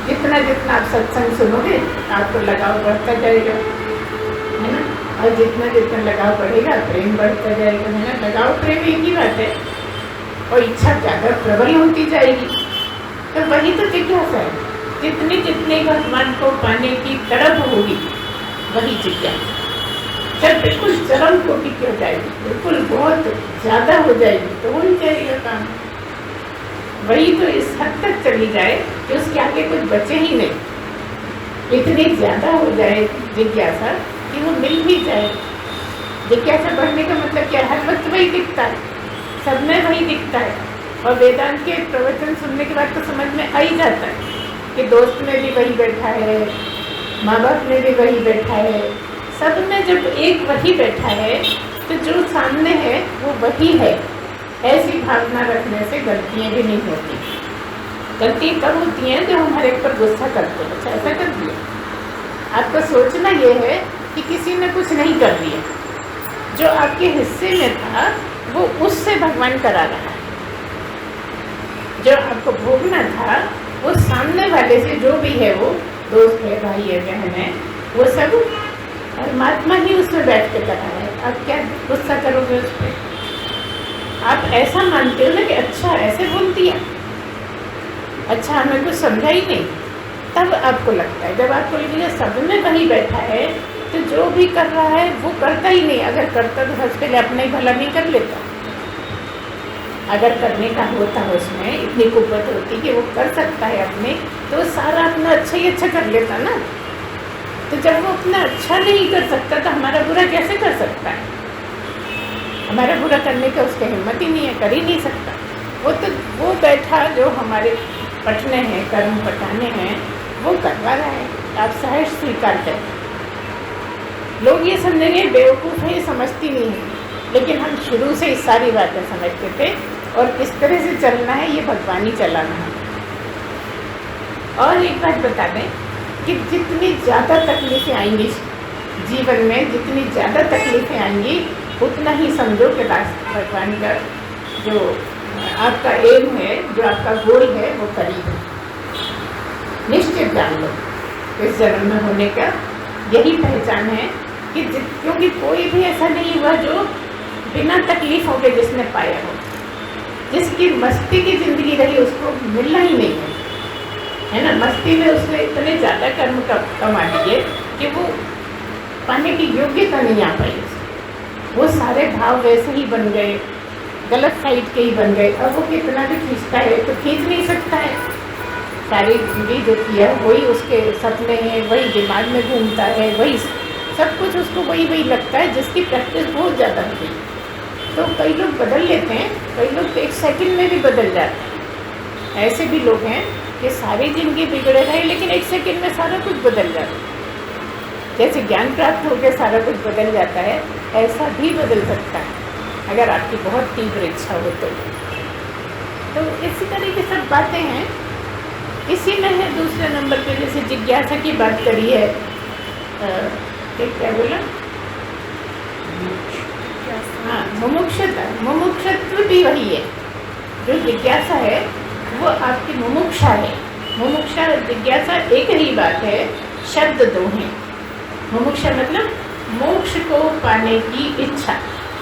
[SPEAKER 1] जितना जितना आप सत्संग सुनोगे आपको लगाव बढ़ता जाएगा, है ना, और जितना जितना लगाव बढ़ेगा प्रेम बढ़ता जाएगा, है ना। लगाव प्रेम एक ही बात है, और इच्छा ज़्यादा प्रबल होती जाएगी। तो वही तो जिज्ञासा है। जितनी जितनी भगवान को पाने की तड़प होगी वही जिज्ञासा। जब बिल्कुल चरम कोटि की हो जाएगी, बिल्कुल बहुत ज़्यादा हो जाएगी, तो हो ही जाएगा काम। वही तो इस हद तक चली जाए कि उसके आगे कुछ बचे ही नहीं। इतनी ज़्यादा हो जाए जिज्ञासा कि वो मिल भी जाए। जिज्ञासा बढ़ने का मतलब क्या, हर वक्त वही दिखता है, सब में वही दिखता है। और वेदांत के प्रवचन सुनने के बाद तो समझ में आ ही जाता है कि दोस्त में भी वही बैठा है, माँ बाप में भी वही बैठा है, सब में जब एक वही बैठा है तो जो सामने है वो वही है। ऐसी भावना रखने से गलतियाँ भी नहीं होती। गलतियाँ कब होती हैं, जो हम हर एक पर गुस्सा करते हैं, अच्छा ऐसा कर दिया। आपका सोचना ये है कि किसी ने कुछ नहीं कर दिया, जो आपके हिस्से में था वो उससे भगवान करा रहा है। जो आपको भोगना था वो सामने वाले से, जो भी है वो दोस्त है, भाई है, बहन है, वो सब परमात्मा ही उसमें बैठ के करा रहा है। आप क्या गुस्सा करोगे उस पर? आप ऐसा मानते हो ना कि अच्छा ऐसे बोल दिया, अच्छा हमें कुछ समझा ही नहीं, तब आपको लगता है। जब आपको लगेगा सब में वही बैठा है तो जो भी कर रहा है वो करता ही नहीं। अगर करता तो सबसे पहले अपना ही भला नहीं कर लेता। अगर करने का होता है उसमें इतनी कुव्वत होती कि वो कर सकता है अपने, तो सारा अपना अच्छा ही अच्छा कर लेता ना। तो जब वो अपना अच्छा नहीं कर सकता तो हमारा बुरा कैसे कर सकता है? हमारा बुरा करने का उसका हिम्मत ही नहीं है, कर ही नहीं सकता। वो बैठा जो हमारे पटने हैं, कर्म पटाने हैं, वो करवा रहा है। आप सहज स्वीकार करें। लोग ये समझेंगे बेवकूफ़ है, ये समझती नहीं है, लेकिन हम शुरू से इस सारी बातें समझते थे और किस तरह से चलना है ये भगवान ही चलाना है। और एक बात बता दें कि जितनी ज़्यादा तकलीफ़ें आएंगी जीवन में, जितनी ज़्यादा तकलीफ़ें आएंगी उतना ही समझो कि भगवान का जो आपका एम है, जो आपका गोल है, वो करीब है। निश्चित जान लो इस जन्म में होने का यही पहचान है कि क्योंकि कोई भी ऐसा नहीं हुआ जो बिना तकलीफ़ों के जिसने पाया हो। जिसकी मस्ती की ज़िंदगी रही उसको मिलना ही नहीं है ना। मस्ती में उसने इतने ज़्यादा कर्म कमा लिए कि वो पाने की योग्यता नहीं आ पाई। वो सारे भाव वैसे ही बन गए, गलत साइड के ही बन गए। अब वो कितना भी खींचता है तो खींच नहीं सकता है। सारी जिंदगी जो किया वही उसके सपने हैं, वही दिमाग में घूमता है, वही सब कुछ उसको वही लगता है, जिसकी प्रैक्टिस बहुत ज़्यादा हो गई। तो कई लोग बदल लेते हैं, कई लोग तो एक सेकंड में भी बदल जाते हैं। ऐसे भी लोग हैं कि सारी ज़िंदगी बिगड़े रहे लेकिन एक सेकंड में सारा कुछ बदल जाता है। जैसे ज्ञान प्राप्त होकर सारा कुछ बदल जाता है, ऐसा भी बदल सकता है अगर आपकी बहुत तीव्र इच्छा हो तो इसी तरह की सब बातें हैं। इसी में है दूसरे नंबर पे, जैसे जिज्ञासा की बात करी है, क्या बोला, हाँ, मुमुक्षत्व भी वही है। जो जिज्ञासा है वो आपकी मुमुक्षा है। मुमुक्षा और जिज्ञासा एक ही बात है, शब्द दो हैं। मुमुक्षा मतलब मोक्ष को पाने की इच्छा,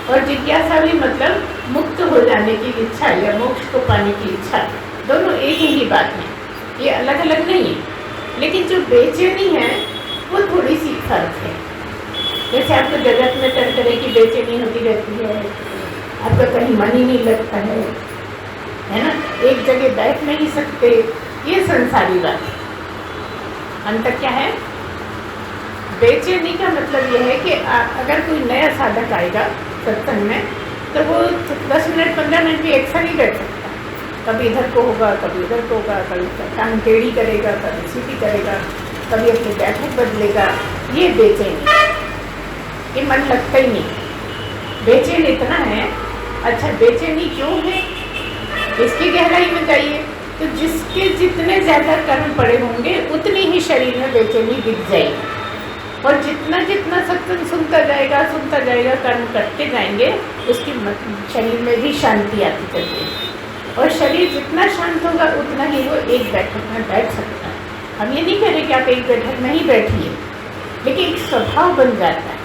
[SPEAKER 1] और जिज्ञासा भी मतलब मुक्त हो जाने की इच्छा या मोक्ष को पाने की इच्छा। दोनों एक ही बात है, ये अलग अलग नहीं है। लेकिन जो बेचैनी है वो थोड़ी सी फर्क है। जैसे आपको जगत में तरह तरह की बेचैनी होती रहती है, आपका कहीं मन ही नहीं लगता है ना, एक जगह बैठ नहीं सकते, ये संसारी बात है। अंतर क्या है? बेचैनी का मतलब यह है कि अगर कोई नया साधक आएगा सत्संग में तो वो 10 मिनट 15 मिनट भी एक साथ नहीं बैठ सकता। कभी इधर को होगा, कभी उधर को होगा, कभी टांग टेढ़ी करेगा, कभी सीधी करेगा, कभी अपनी बैठक बदलेगा। ये बेचैनी, ये मन लगता ही नहीं। बेचैन इतना है। अच्छा, बेचैनी क्यों है, इसकी गहराई में जाइए तो जिसके जितने ज़्यादा कर्म पड़े होंगे उतनी ही शरीर में बेचैनी दिख जाएगी। और जितना जितना सत्संग सुनता जाएगा, कर्म करते जाएंगे, उसकी शरीर में भी शांति आती चलती है। और शरीर जितना शांत होगा उतना ही वो एक बैठक में बैठ सकता है। हम ये नहीं कह रहे कि आप एक बैठक में ही बैठिए, लेकिन एक स्वभाव बन जाता है।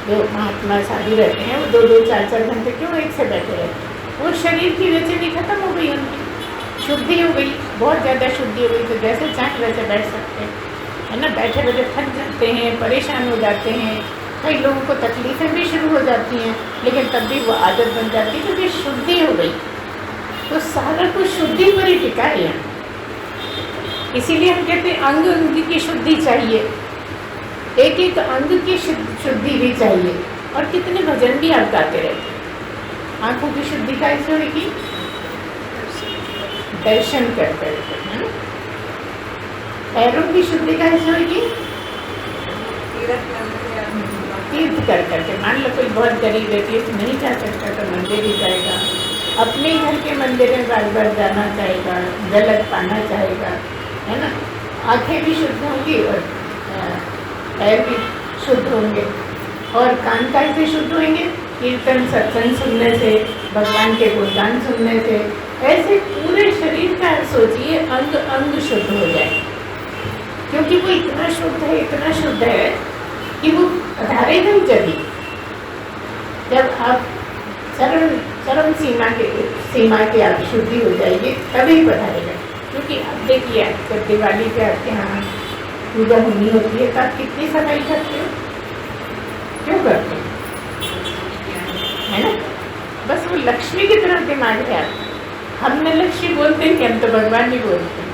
[SPEAKER 1] जो महात्मा साधु रहते हैं वो 2-2, 4-4 घंटे क्यों एक से बैठे रहते हैं? वो शरीर की बेचैनी खत्म हो गई, उनकी शुद्धि हो गई, बहुत ज़्यादा शुद्धि हो गई। तो जैसे चाहे वैसे बैठ सकते हैं, है ना। बैठे बैठे थक जाते हैं, परेशान हो जाते हैं, कई लोगों को तकलीफ़ें भी शुरू हो जाती हैं, लेकिन तब भी वो आदत बन जाती है क्योंकि शुद्धि हो गई। तो सारा कुछ शुद्धि पर ही टिका है। इसीलिए हम कहते हैं अंग अंग की शुद्धि चाहिए, एक एक अंग की शुद्धि भी चाहिए। और कितने भजन भी आप गाते रहते हैं। आँखों की शुद्धि का ऐसे होगी दर्शन कर कर, है ना। पैरों की शुद्धि का ऐसे होगी तीर्थ कर करके। मान लो कोई बहुत गरीब है, तीर्थ नहीं जा सकता तो मंदिर ही जाएगा, अपने घर के मंदिर में बार बार जाना चाहेगा, गलत पाना चाहेगा, है ना। आँखें भी शुद्ध होंगी और पैर भी शुद्ध होंगे। और कान कैसे शुद्ध होंगे? कीर्तन सत्संग सुनने से, भगवान के गुणगान सुनने से। ऐसे पूरे शरीर का सोचिए, अंग अंग शुद्ध हो जाए, क्योंकि वो इतना शुद्ध है कि वो पधारेगा ही जब आप चरम सीमा की आप शुद्धि हो जाएगी, तभी पधारेगा। क्योंकि आप देखिए, जब दिवाली पे आपके यहाँ पूजा होनी होती है तो आप कितनी सफाई करते हो? क्यों करते हो? है ना। बस वो लक्ष्मी की तरह दिमाग है आपका। हमने लक्ष्मी बोलते हैं कि हम तो भगवान ही बोलते हैं।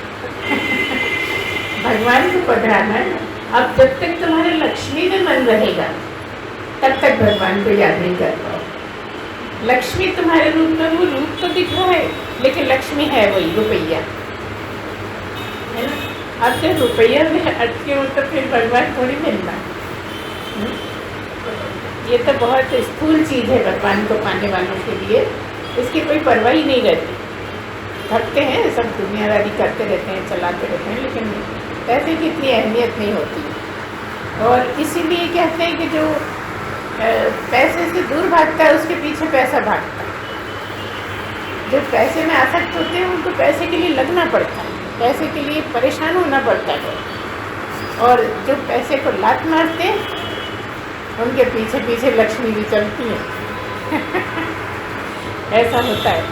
[SPEAKER 1] भगवान को पधराना है। अब जब तक तुम्हारे लक्ष्मी में मन रहेगा तब तक भगवान को याद नहीं कर पाओ। लक्ष्मी तुम्हारे रूप में, वो रूप तो दिख रहा है, लेकिन लक्ष्मी है वही रुपया, है ना। अब जब रुपया में अटके हो तो फिर भगवान थोड़ी मिलना। ये तो बहुत स्थूल चीज़ है भगवान को पाने वालों के लिए, इसकी कोई परवाह ही नहीं रहती। थकते हैं, सब दुनियादारी करते रहते हैं, चलाते रहते हैं, लेकिन पैसे की इतनी अहमियत नहीं होती। और इसीलिए कहते हैं कि जो पैसे से दूर भागता है उसके पीछे पैसा भागता है। जो पैसे में आसक्त होते हैं उनको पैसे के लिए लगना पड़ता है, पैसे के लिए परेशान होना पड़ता है। और जो पैसे को लात मारते हैं उनके पीछे पीछे लक्ष्मी भी चलती है। ऐसा होता है।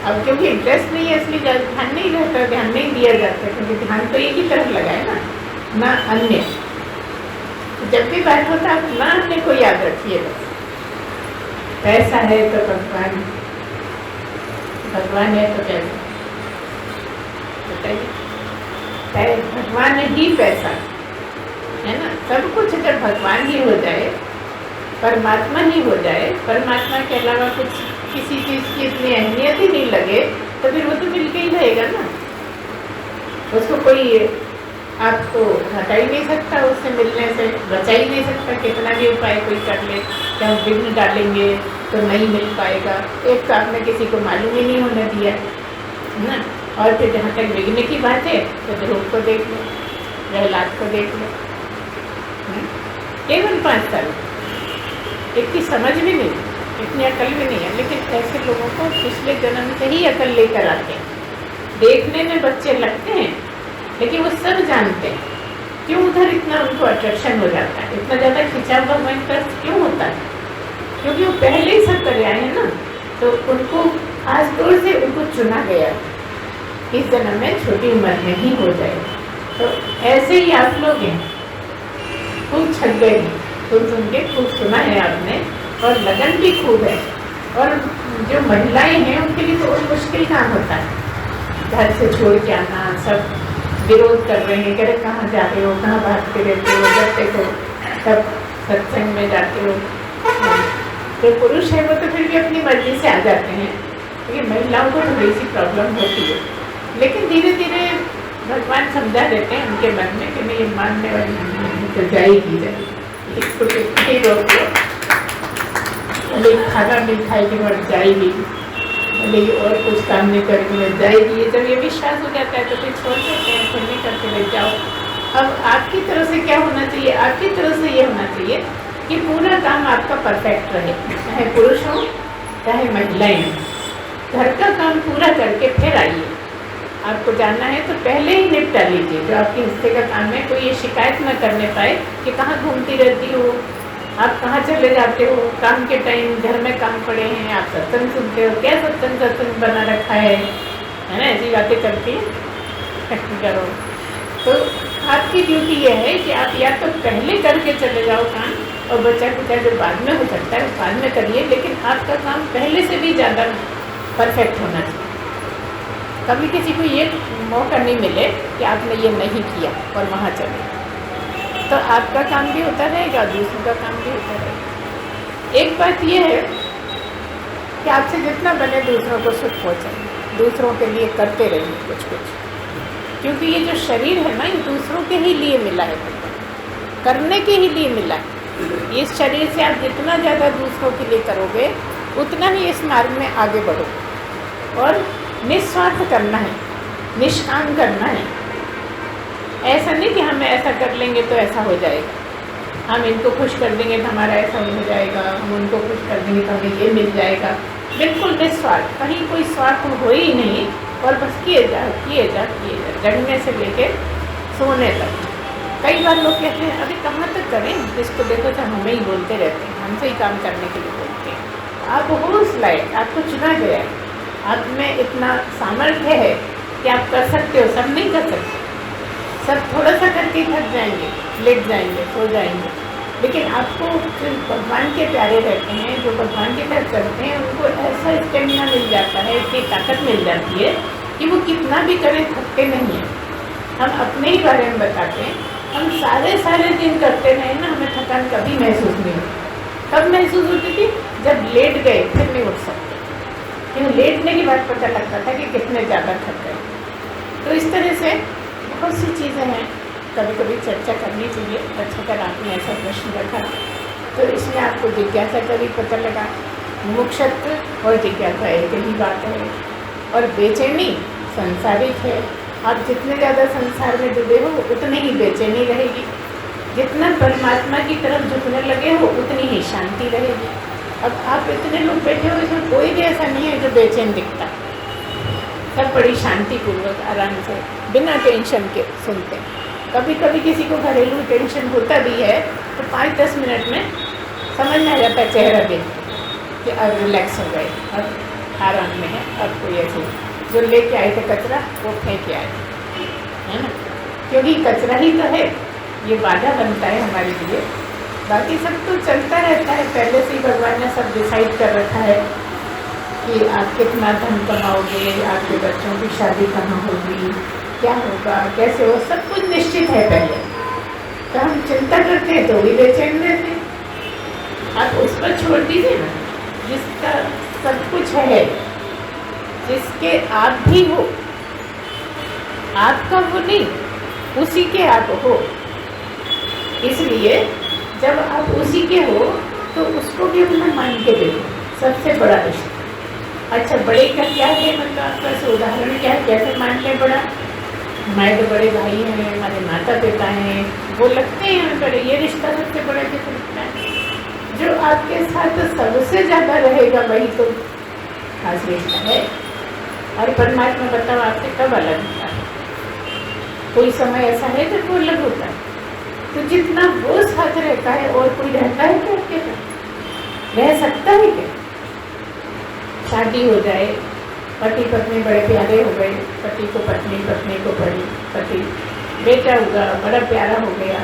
[SPEAKER 1] अब क्योंकि इंटरेस्ट नहीं है इसलिए ध्यान नहीं रहता, ध्यान नहीं दिया जाता, क्योंकि ध्यान तो एक ही तरफ लगा है ना अन्य। तो जब भी बात होता है आप ना अन्य को याद रखिए। बस पैसा है तो भगवान, भगवान है तो पैसा, बताइए। भगवान ही पैसा है ना। सब कुछ जब भगवान ही हो जाए, परमात्मा ही हो जाए, परमात्मा के अलावा कुछ किसी चीज़ की इतनी अहमियत ही नहीं लगे, तो फिर वो तो मिलके ही रहेगा ना। उसको कोई आपको हटा ही नहीं सकता, उससे मिलने से बचा ही नहीं सकता। कितना भी उपाय कोई कर ले, कि हम विघ्न डालेंगे तो नहीं मिल पाएगा। एक तो आपने किसी को मालूम ही नहीं होने दिया, है ना। और फिर जहाँ तक विघ्न की बात है तो ध्रुव को देख लो, प्रहलाद को देख लो, केवल 5 साल, इतनी समझ भी नहीं, इतनी अकल भी नहीं है, लेकिन ऐसे लोगों को पिछले जन्म से ही अकल लेकर आते हैं। देखने में बच्चे लगते हैं लेकिन वो सब जानते हैं। क्यों उधर इतना उनको अट्रैक्शन हो जाता है, इतना ज़्यादा खिंचाव भगवान का क्यों होता है? क्योंकि वो पहले ही सब कर आए हैं ना। तो उनको खास तौर से उनको चुना गया इस जन्म में छोटी उम्र में ही हो जाए। तो ऐसे ही आप लोग हैं, खूब छक गए हैं, सुन सुन के खूब सुना है आपने, और लगन भी खूब है। और जो महिलाएं हैं उनके लिए तो और मुश्किल काम होता है, घर से छोड़ के आना। सब विरोध कर रहे हैं, कह रहे कहाँ जा रहे हो, कहाँ भागते रहते हो, जब देखो सब सत्संग में जाते हो, जो पुरुष है वो तो फिर भी अपनी मर्जी से आ जाते हैं, लेकिन महिलाओं को थोड़ी सी प्रॉब्लम होती है। लेकिन धीरे धीरे भगवान समझा देते हैं उनके मन में कि नहीं, ये मानने वाली नहीं तो जाएगी इसको खाना नहीं खाएगी और जाएगी, भले और कुछ काम नहीं करेगी और जाएगी। ये जब ये विश्वास हो जाता है तो फिर छोड़ देते हैं, फिर नहीं करके ले जाओ। अब आपकी तरफ से क्या होना चाहिए? आपकी तरफ से ये होना चाहिए कि पूरा काम आपका परफेक्ट रहे, चाहे पुरुष हो चाहे महिलाएं हों। घर का काम पूरा करके फिर आइए। आपको जानना है तो पहले ही निपटा लीजिए जो आपके हिस्से का काम है। कोई ये शिकायत न करने पाए कि कहाँ घूमती रहती हो, आप कहाँ चले जाते हो, काम के टाइम घर में काम पड़े हैं, आप सत्संग सुनते हो, क्या सत्संग बना रखा है ना, ऐसी बातें चलती करो। तो आपकी ड्यूटी यह है कि आप या तो पहले करके चले जाओ काम, और बच्चा कुचा जो बाद में हो सकता है बाद में करिए, लेकिन आपका काम पहले से भी ज़्यादा परफेक्ट होना चाहिए। कभी किसी को ये मौका नहीं मिले कि आपने ये नहीं किया और वहाँ चले, तो आपका काम भी होता रहेगा, दूसरों का काम भी होता रहेगा। एक बात ये है कि आपसे जितना बने दूसरों को सुख पहुँचाए, दूसरों के लिए करते रहिए कुछ कुछ, क्योंकि ये जो शरीर है ना, ये दूसरों के ही लिए मिला है, करने के ही लिए मिला है। इस शरीर से आप जितना ज़्यादा दूसरों के लिए करोगे उतना ही इस मार्ग में आगे बढ़ोगे। और निस्वार्थ करना है, निष्काम करना है। ऐसा नहीं कि हम ऐसा कर लेंगे तो ऐसा हो जाएगा, हम इनको खुश कर देंगे तो हमारा ऐसा हो जाएगा, हम उनको खुश कर देंगे तो हमें ये मिल जाएगा। बिल्कुल निस्वार्थ, कहीं कोई स्वार्थ हो ही नहीं, और बस किए जा किए जा किए जा, जगने से लेके सोने तक। कई बार लोग कहते हैं अभी कहाँ तक करें, जिसको देखो तो हमें ही बोलते रहते हैं, हमसे ही काम करने के लिए बोलते हैं। आप हो उस लायक, आपको चुना गया है, आप में इतना सामर्थ्य है कि आप कर सकते हो। सब नहीं कर सकते, सब थोड़ा सा करके थक जाएंगे, लेट जाएंगे, सो जाएंगे, लेकिन आपको जो भगवान के प्यारे रहते हैं, जो भगवान के तरफ चलते हैं, उनको ऐसा स्टेमिना मिल जाता है, इतनी ताकत मिल जाती है कि वो कितना भी करें थकते नहीं हैं। हम अपने ही बारे में बताते हैं, हम सारे दिन करते रहे ना, हमें थकान कभी महसूस नहीं हुई। कब महसूस होती थी? जब लेट गए फिर नहीं उठ सकते, क्योंकि लेटने के बाद पता लगता था कि कितने ज़्यादा थक गए। तो इस तरह से बहुत सी चीज़ें हैं, कभी कभी चर्चा करनी चाहिए। अच्छा कर आपने ऐसा प्रश्न रखा, तो इसमें आपको जिज्ञासा का भी पता लगा। मुमुक्षुत्व और जिज्ञासा एक ही बात है, और बेचैनी संसारिक है। आप जितने ज़्यादा संसार में डूबे हो उतनी ही बेचैनी रहेगी, जितना परमात्मा की तरफ झुकने लगे हो उतनी ही शांति रहेगी। अब आप इतने लोग बैठे हो, इसमें कोई भी ऐसा नहीं है जो बेचैन दिखता, सब बड़ी शांतिपूर्वक आराम से बिना टेंशन के सुनते हैं। कभी कभी किसी को घरेलू टेंशन होता भी है तो 5-10 मिनट में समझ में आ जाता है चेहरा देख कि अब रिलैक्स हो गए, अब आराम में है। अब कोई ऐसे जो लेके आए थे कचरा वो फेंक के आए, है ना, क्योंकि कचरा ही तो है, ये बाधा बनता है हमारे लिए। बाकी सब तो चलता रहता है, पहले से ही भगवान ने सब डिसाइड कर रखा है कि आप कितना धन कमाओगे, आपके बच्चों की शादी कहाँ होगी, क्या होगा, कैसे हो, सब कुछ निश्चित है पहले। तो हम चिंता करते हैं तो भी बेचैन रहते हैं। आप उस पर छोड़ दीजिए ना, जिसका सब कुछ है, जिसके आप भी हो, आपका वो नहीं, उसी के आप हो। इसलिए जब आप उसी के हो तो उसको भी अपना मान के देखो, सबसे बड़ा रिश्ता। अच्छा, बड़े का क्या है, मतलब आपका ऐसे उदाहरण क्या है, कैसे मान लें बड़ा? हमारे तो बड़े भाई हैं, हमारे माता पिता हैं, वो लगते हैं हमें बड़े, ये रिश्ता सबसे बड़ा किस लगता है? जो आपके साथ सबसे ज़्यादा रहेगा वही तो खास रिश्ता है। और परमात्मा बताओ आपसे कब अलग होता है? कोई समय ऐसा है जब वो अलग होता है? तो जितना वो साथ रहता है और कोई रहता है क्या आपके साथ? रह सकता है क्या? शादी हो जाए, पति पत्नी बड़े प्यारे हो गए, पति को पत्नी, पत्नी को पति, बेटा होगा बड़ा प्यारा हो गया,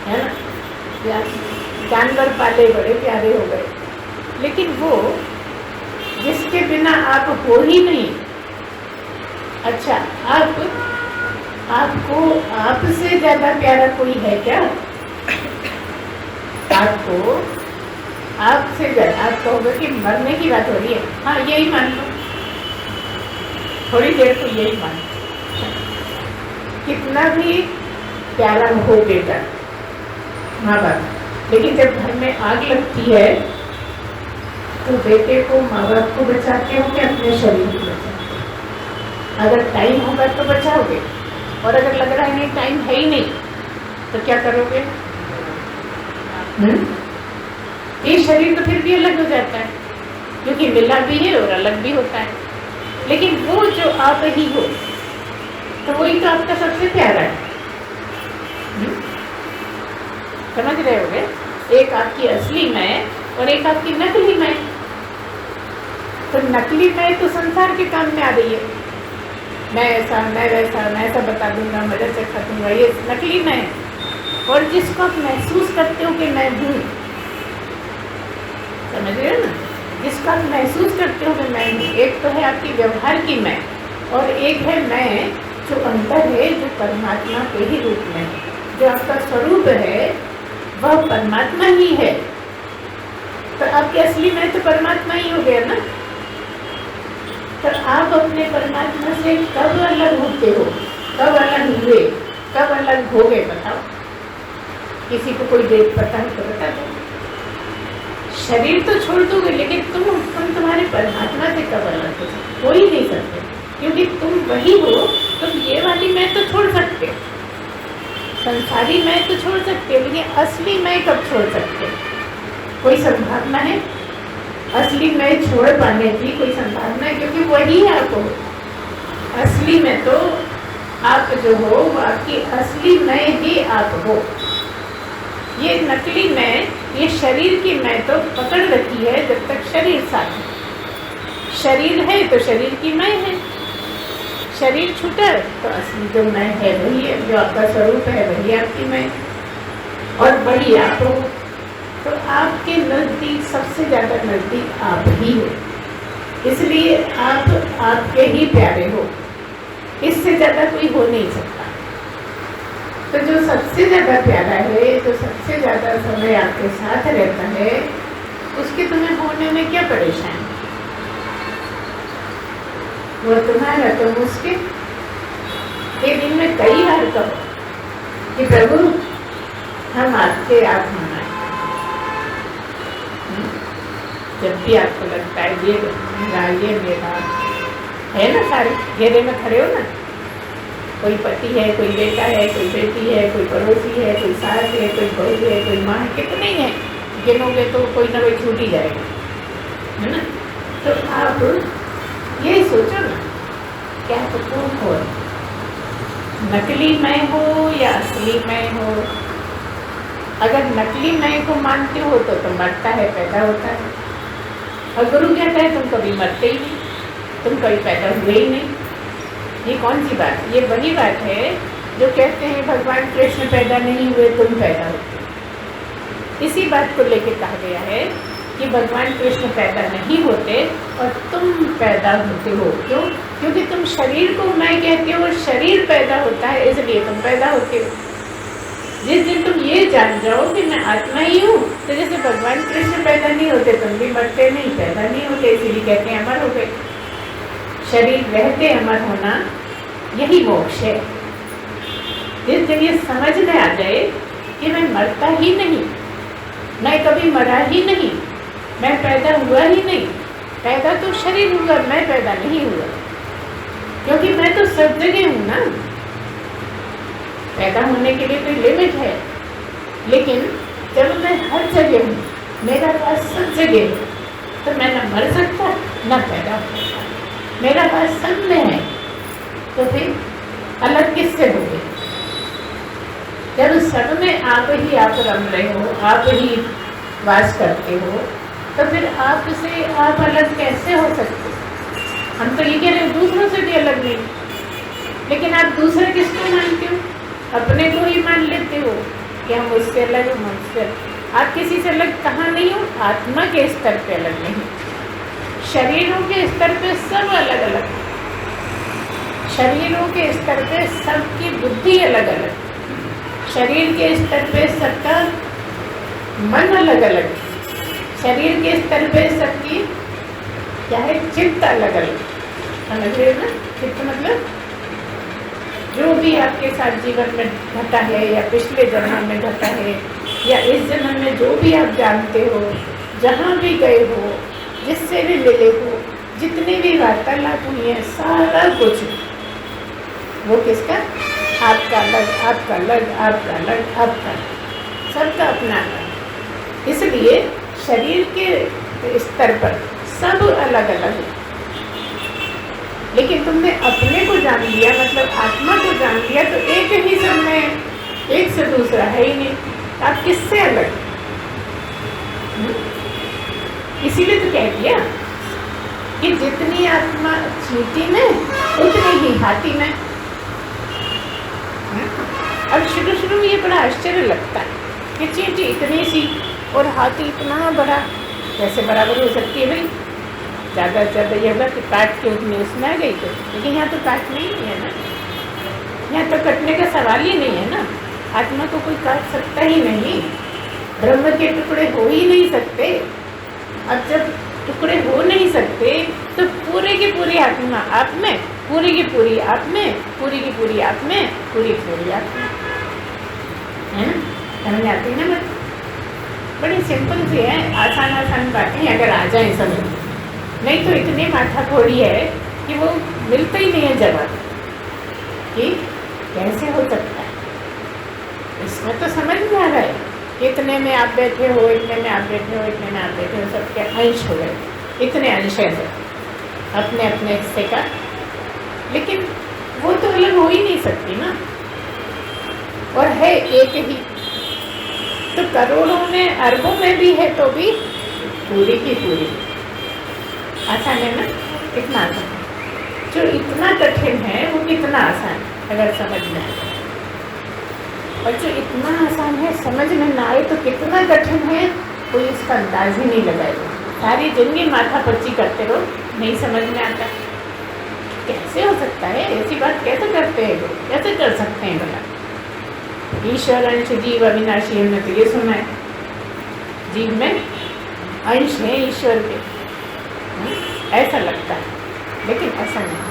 [SPEAKER 1] है ना, या जानवर पाले बड़े प्यारे हो गए, लेकिन वो जिसके बिना आप हो ही नहीं। अच्छा, आपको आपसे ज़्यादा प्यारा कोई है क्या? आपको आप कहोगे कि मरने की बात हो रही है, हाँ यही मान लो, थोड़ी देर तो यही मान लो। कितना भी प्यारा हो बेटा माँ बाप, लेकिन जब घर में आग लगती है तो बेटे को माँ बाप को बचाते हो कि अपने शरीर को बचाते हो? अगर टाइम होगा तो बचाओगे, और अगर लग रहा है नहीं टाइम है ही नहीं तो क्या करोगे? ये शरीर तो फिर भी अलग हो जाता है, क्योंकि मिला भी है और अलग भी होता है, लेकिन वो जो आप ही हो तो वही तो आपका सबसे प्यारा है। समझ रहे होगे? एक आपकी असली मैं और एक आपकी नकली मैं। तो नकली मैं तो संसार के काम में आ रही है, मैं ऐसा, मैं वैसा, मैं ऐसा बता दूंगा, मदद से खा दूंगा, ये नकली मैं। और जिसको आप महसूस करते हो कि मैं हूँ, समझ रहे हो ना, जिसको आप महसूस करते हो कि मैं हूँ, एक तो है आपकी व्यवहार की मैं, और एक है मैं जो अंदर है, जो परमात्मा के ही रूप में है, जो आपका स्वरूप है वह परमात्मा ही है। तो आपकी असली मैं तो परमात्मा ही हो गया ना। तो आप अपने परमात्मा से कब अलग होते हो, कब अलग हुए, कब अलग हो गए बताओ? किसी को कोई डेट पता है तो बता दो। शरीर तो छोड़ दोगे, लेकिन तुम तुम्हारे परमात्मा से कब अलग हो सकते? हो ही नहीं सकते, क्योंकि तुम वही हो। तुम ये वाली मैं तो छोड़ सकते, संसारी मैं तो छोड़ सकते, लेकिन असली मैं कब छोड़ सकते? कोई संभावना है असली मैं छोड़ पाने की? कोई संभावना है? क्योंकि वही आप हो। असली में तो आप जो हो वो आपकी असली मैं ही आप हो। ये नकली मैं, ये शरीर की मैं तो पकड़ रखी है जब तक शरीर साथ है। शरीर है तो शरीर की मैं है, शरीर छूटा तो असली जो मैं है वही है, जो आपका स्वरूप है वही आपकी मैं, और वही आप हो। तो आपके नज़दीक सबसे ज़्यादा नज़दीक आप ही हो, इसलिए आप आपके ही प्यारे हो, इससे ज़्यादा कोई हो नहीं सकता। तो जो सबसे ज़्यादा प्यारा है, जो सबसे ज़्यादा समय आपके साथ रहता है, उसके तुम्हें होने में क्या परेशानी? वो तुम्हारा तो मुश्किल। ये दिन में कई बार कहो कि प्रभु हम आपके आत्मा हैं। जब भी आपको लगता है ये मेरा है ना, सारे घेरे में खड़े हो ना, कोई पति है, कोई बेटा है, कोई बेटी है, कोई पड़ोसी है, कोई सास है, कोई बहू है, कोई माँ है, कितने ही है, गिनोगे तो कोई ना कोई छूट ही जाएगा, है ना। तो आप यही सोचो ना, क्या तो तुम हो, नकली मैं हो या असली मैं हो? अगर नकली मैं को मानते हो तो मरता है, पैदा होता है। और गुरु कहता है तुम कभी मरते ही नहीं, तुम कभी पैदा हुए ही नहीं। ये कौन सी बात है? ये वही बात है जो कहते हैं भगवान कृष्ण पैदा नहीं हुए, तुम पैदा होते। इसी बात को लेकर कहा गया है कि भगवान कृष्ण पैदा नहीं होते और तुम पैदा होते हो। क्यों? क्योंकि तुम शरीर को मैं कहते हो, शरीर पैदा होता है, इसलिए तुम पैदा होते हो। जिस दिन तुम ये जान जाओ कि मैं आत्मा ही हूँ, तो जैसे भगवान कृष्ण पैदा नहीं होते, तुम भी मरते नहीं, पैदा नहीं होते, इसीलिए कहते हैं अमर हो गए। शरीर रहते अमर होना यही मोक्ष है। जिस दिन ये समझ में आ जाए कि मैं मरता ही नहीं, मैं कभी मरा ही नहीं, मैं पैदा हुआ ही नहीं, पैदा तो शरीर हुआ, मैं पैदा नहीं हुआ, क्योंकि मैं तो सब जगह हूँ ना। पैदा होने के लिए कोई लिमिट है, लेकिन जब मैं हर जगह हूँ, मेरा पास सब जगह है, तो मैं न मर सकता न पैदा हो सकता। मेरा पास सब में है, तो फिर अलग किससे हो गए? जब सब में आप ही आप रम रहे हो, आप ही वास करते हो, तो फिर आपसे आप अलग कैसे हो सकते? हम तो ये कह रहे हो दूसरों से भी अलग नहीं, लेकिन आप दूसरे किसको मानते हो? अपने को ही मान लेते हो कि हम उससे अलग, हम उससे। आप किसी से अलग कहाँ नहीं हो? आत्मा के स्तर पे अलग नहीं, शरीरों के स्तर पे सब अलग अलग, शरीरों के स्तर पे सबकी बुद्धि अलग अलग, शरीर के स्तर पे सबका मन अलग अलग, शरीर के स्तर पे सबकी क्या है, चित्त अलग अलग, समझ रहे हो ना। चित्त मतलब जो भी आपके साथ जीवन में घटा है या पिछले जन्म में घटा है या इस जन्म में जो भी आप जानते हो, जहाँ भी गए हो, जिससे भी मिले हो, जितनी भी वार्तालाप हुई है, सारा कुछ वो किसका, आपका अलग, आपका अलग, आपका अलग, आपका सबका अपना अलग। इसलिए शरीर के स्तर पर सब अलग अलग है, लेकिन तुमने अपने को जान लिया, मतलब आत्मा को जान लिया, तो एक ही समय एक से दूसरा है ही नहीं, आप किससे अलग। इसीलिए तो कह दिया कि जितनी आत्मा चींटी में उतनी ही हाथी में। अब शुरू में ये बड़ा आश्चर्य लगता है कि चींटी इतनी सी और हाथी इतना बड़ा, कैसे बराबर हो सकती है भाई। ज़्यादा से ज़्यादा ये होगा कि काट के उतनी उसमें आ गई, तो लेकिन यहाँ तो काट नहीं है ना, यहाँ तो कटने का सवाल ही नहीं है ना। आत्मा को कोई काट सकता ही नहीं, ब्रह्म के टुकड़े हो ही नहीं सकते। अब जब टुकड़े हो नहीं सकते तो पूरे की पूरी आत्मा आप में, पूरी की पूरी आप में, पूरी की पूरी आप में, पूरी की पूरी आप में, है ना। समझ आती है ना बात, बड़ी सिंपल सी है, आसान आसान बातें अगर आ जाए समझ। नहीं तो इतनी माथा फोड़ी है कि वो मिलता ही नहीं है जवाब कि कैसे हो सकता है। इसमें तो समझ में आ रहा है, इतने में आप बैठे हो, इतने में आप बैठे हो, इतने में आप बैठे हो, सबके अंश हो गए, इतने अंश है अपने अपने हिस्से का, लेकिन वो तो अलग हो ही नहीं सकती ना, और है एक ही। तो करोड़ों में अरबों में भी है तो भी पूरी की पूरी। आसान है ना, कितना आसान है। जो इतना कठिन है वो कितना आसान अगर समझ में आए, और जो इतना आसान है समझ में ना आए तो कितना कठिन है कोई इसका अंदाज ही नहीं लगाएगा। सारी जिंदगी माथा पर्ची करते रहो, नहीं समझ में आता कैसे हो सकता है, ऐसी बात कैसे करते हैं लोग, कैसे कर सकते हैं भला। ईश्वर अंश जीव अविनाशी, हमने तो ये सुना है, जीव में अंश है ईश्वर के, ऐसा लगता है, लेकिन ऐसा नहीं।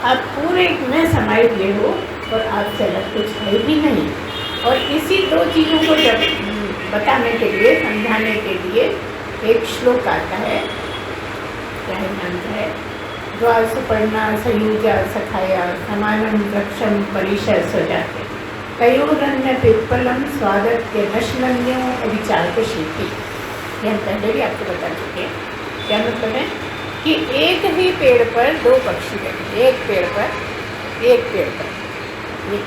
[SPEAKER 1] आप पूरे में समाये हुए हो और आपसे अलग कुछ है ही नहीं। और इसी दो चीज़ों को जब बताने के लिए, समझाने के लिए एक श्लोक आता है, क्या है मंत्र है, द्वासुपर्णा सयुजा सखाया समानम वृक्षम परिशय सजाते तयोरन्य पिप्पलम स्वागत नश्मन्यों विचार को शीति। ये हम पहले भी आपको बता चुके हैं। क्या मतलब है कि एक ही पेड़ पर दो पक्षी बैठे, एक पेड़ पर ये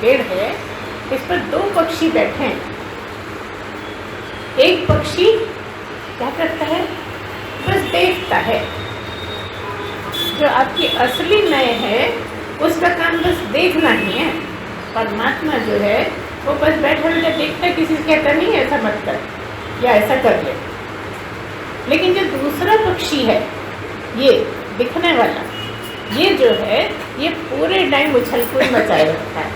[SPEAKER 1] पेड़ है, इस पर दो पक्षी बैठे हैं। एक पक्षी क्या करता है, बस देखता है। जो आपकी असली मैं है उसका काम बस देखना ही है। परमात्मा जो है वो बस बैठा बैठा देखता है, किसी से कहता नहीं ऐसा मत कर या ऐसा कर ले। लेकिन जो दूसरा पक्षी है, ये दिखने वाला, ये जो है ये पूरे टाइम उछल कूद मचाए रखता है।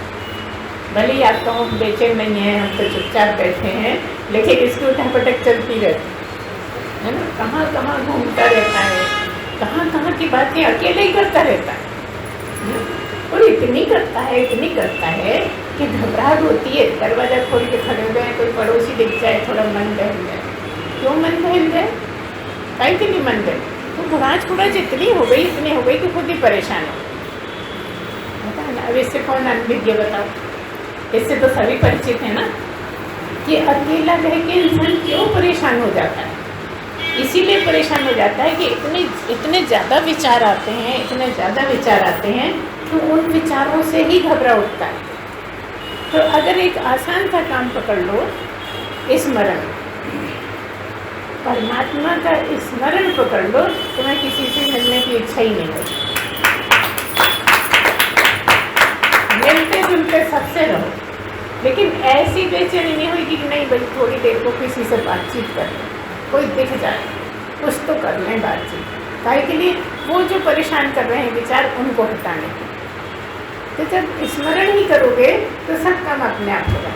[SPEAKER 1] भले ही आप कहो बेचैन नहीं है, हम तो चुपचाप बैठे हैं, लेकिन इसकी उठापटक चलती रहती है ना। कहाँ कहाँ घूमता रहता है, कहाँ कहाँ की बातें अकेले ही करता रहता है, और इतनी करता है कि घबराहट होती है। दरवाज़ा खोल के खड़े हो गए, कोई पड़ोसी दिख जाए, थोड़ा मन बहल जाए। क्यों मन बहल जाए, काहे के लिए मन बहल, तो बुराज कुड़ाज इतनी हो गई कि खुद ही परेशान हो, पता है ना। अब इससे कौन अनभिज्ञ बताओ, इससे तो सभी परिचित है ना कि अकेला रह के इंसान क्यों परेशान हो जाता है। इसीलिए परेशान हो जाता है कि इतने ज़्यादा विचार आते हैं, तो उन विचारों से ही घबरा उठता है। तो अगर एक आसान सा काम पकड़ लो, स्मरण, परमात्मा का स्मरण पकड़ लो, तुम्हें किसी से मिलने की इच्छा ही नहीं होती। मिलते जुलते सबसे रहो, लेकिन ऐसी बेचैनी नहीं होगी कि नहीं भाई थोड़ी देर को किसी से बातचीत कर लें, कोई दिख जाए कुछ तो कर लें बातचीत। काहे के लिए, वो जो परेशान कर रहे हैं विचार, उनको हटाने के। तो जब स्मरण ही करोगे तो सब काम अपने आप होगा,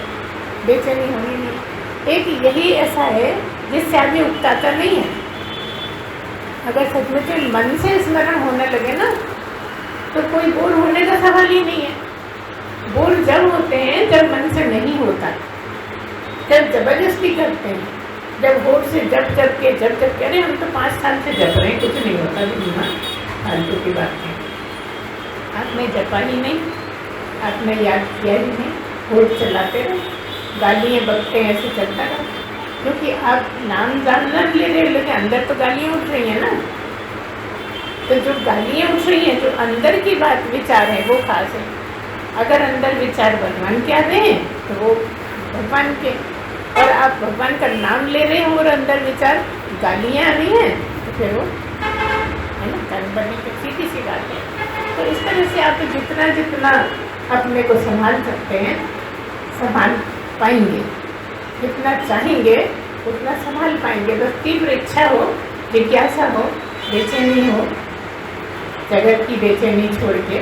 [SPEAKER 1] बेचैनी होनी नहीं। एक यही ऐसा है जिससे आदमी उकताता नहीं है। अगर सचमुच में मन से स्मरण होने लगे ना तो कोई बोर होने का सवाल ही नहीं है। बोर जब होते हैं जब मन से नहीं होता, जब जबरदस्ती करते हैं, जब होठ से जब के अरे हम तो 5 साल से जप रहे हैं, कुछ नहीं होता बीमा, फालतू की बात है। आपने जपा ही नहीं, आपने याद किया ही नहीं, होठ चलाते रहे, गालियाँ बकते हैं, ऐसे चलता रहा। क्योंकि आप नाम ले रहे हो लेकिन अंदर तो गालियाँ उठ रही हैं ना। तो जो गालियाँ उठ रही हैं, जो अंदर की बात विचार है वो खास है। अगर अंदर विचार भगवान के आ रहे हैं तो वो भगवान के, और आप भगवान का नाम ले रहे हो और अंदर विचार गालियाँ आ रही हैं तो फिर वो है ना कर्म बनने की सीधी सी बात है। तो इस तरह से आप जितना जितना अपने को संभाल सकते हैं संभाल पाएंगे, जितना चाहेंगे उतना संभाल पाएंगे। बस तीव्र इच्छा हो, जिज्ञासा हो, बेचैनी हो, जगत की बेचैनी छोड़ के,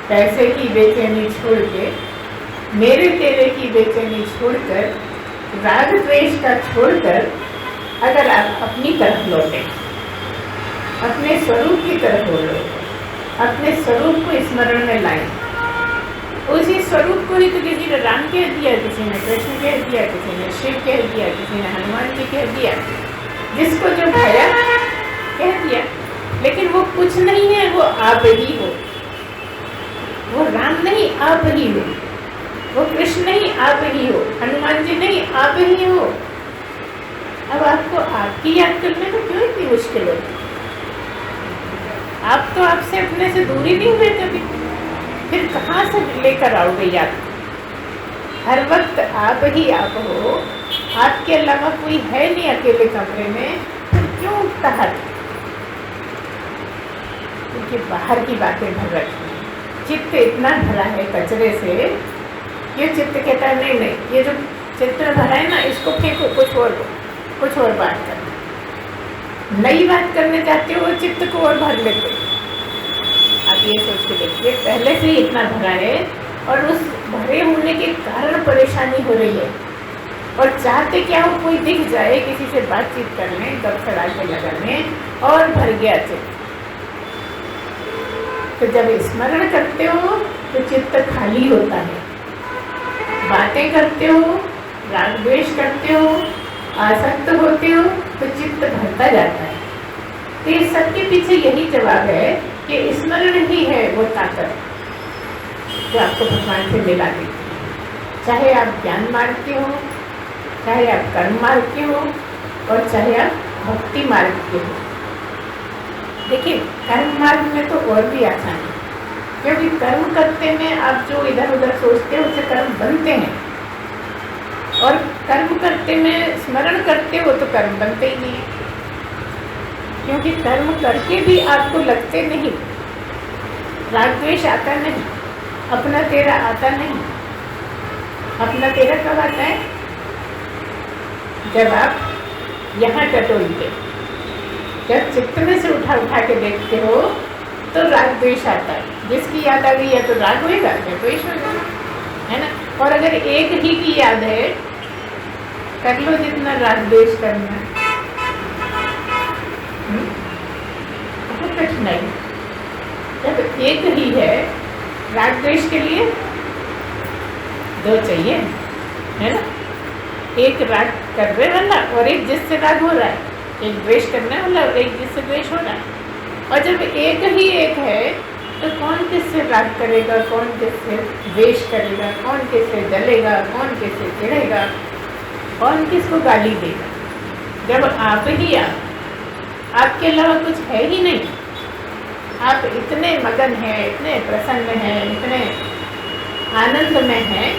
[SPEAKER 1] पैसे की बेचैनी छोड़ के, मेरे तेरे की बेचैनी छोड़कर, राग द्वेष का छोड़कर अगर आप अपनी तरफ लौटें, अपने स्वरूप की तरफ लौटें, अपने स्वरूप को स्मरण में लाएं, उसी स्वरूप को ही तो किसी ने राम कह दिया, किसी ने कृष्ण कह दिया, किसी ने शिव कह दिया, किसी ने हनुमान जी कह दिया, जिसको जो भाया कह दिया। लेकिन वो कुछ नहीं है, वो आप ही हो। वो राम नहीं, आप ही हो। वो कृष्ण नहीं, आप ही हो। हनुमान जी नहीं, आप ही हो। अब आपको आपकी याद करने में क्यों इतनी मुश्किल होती? आप तो आपसे अपने से दूरी नहीं हुए कभी, फिर कहाँ से लेकर आओगे याद? हर वक्त आप ही आप हो, आपके अलावा कोई है नहीं अकेले कमरे में, फिर क्यों उठता हाथ? क्योंकि बाहर की बातें भर रखी, चित्त इतना भरा है कचरे से, ये चित्त कहता है नहीं नहीं, ये जो चित्त भरा है ना इसको फेंको, कुछ और बात करना, नई बात करने चाहते हो, चित्त को और भर लेते हो। आप ये सोच के देखिए, पहले से ही इतना भरा है और उस भरे होने के कारण परेशानी हो रही है, और चाहते क्या हो, कोई दिख जाए, किसी से बातचीत कर लें, गप सड़ाके लगा लें और भर गया चित्त। तो जब स्मरण करते हो तो चित्त खाली होता है, बातें करते हो, राग द्वेष करते हो, आसक्त होते हो तो चित्त भरता जाता है। तो ये सबके पीछे यही जवाब है कि स्मरण ही है वो ताकत जो आपको भगवान से मिला देती है। चाहे आप ज्ञान मार्ग के हो, चाहे आप कर्म मार्ग के हो, और चाहे आप भक्ति मार्ग के हो। देखिए कर्म मार्ग में तो और भी आसान है, क्योंकि कर्म करते में आप जो इधर उधर सोचते हो उससे कर्म बनते हैं, और कर्म करते में स्मरण करते हो तो कर्म बनते ही नहीं है। क्योंकि कर्म करके भी आपको लगते नहीं, राग द्वेष आता नहीं, अपना तेरा आता नहीं। अपना तेरा कब आता है? जब आप यहाँ टटोलते, जब चित्त में से उठा के देखते हो तो राग द्वेष आता है। जिसकी याद आ गई है तो राग होएगा या द्वेष होगा, है ना। और अगर एक ही की याद है, कर लो जितना राग द्वेष करना है, बहुत कठिनाई। जब एक ही है, राग द्वेष के लिए दो चाहिए, है ना। एक राग करने वाला और एक जिससे राग हो रहा है, एक द्वेष करने वाला और एक जिससे द्वेष हो रहा है। और जब एक ही एक है तो कौन किससे राग करेगा, कौन किससे द्वेष करेगा, कौन किससे जलेगा, कौन किससे चिढ़ेगा, कौन किसको गाली देगा? जब आप ही आपके अलावा कुछ है ही नहीं, आप इतने मगन हैं, इतने प्रसन्न हैं, इतने आनंद में हैं,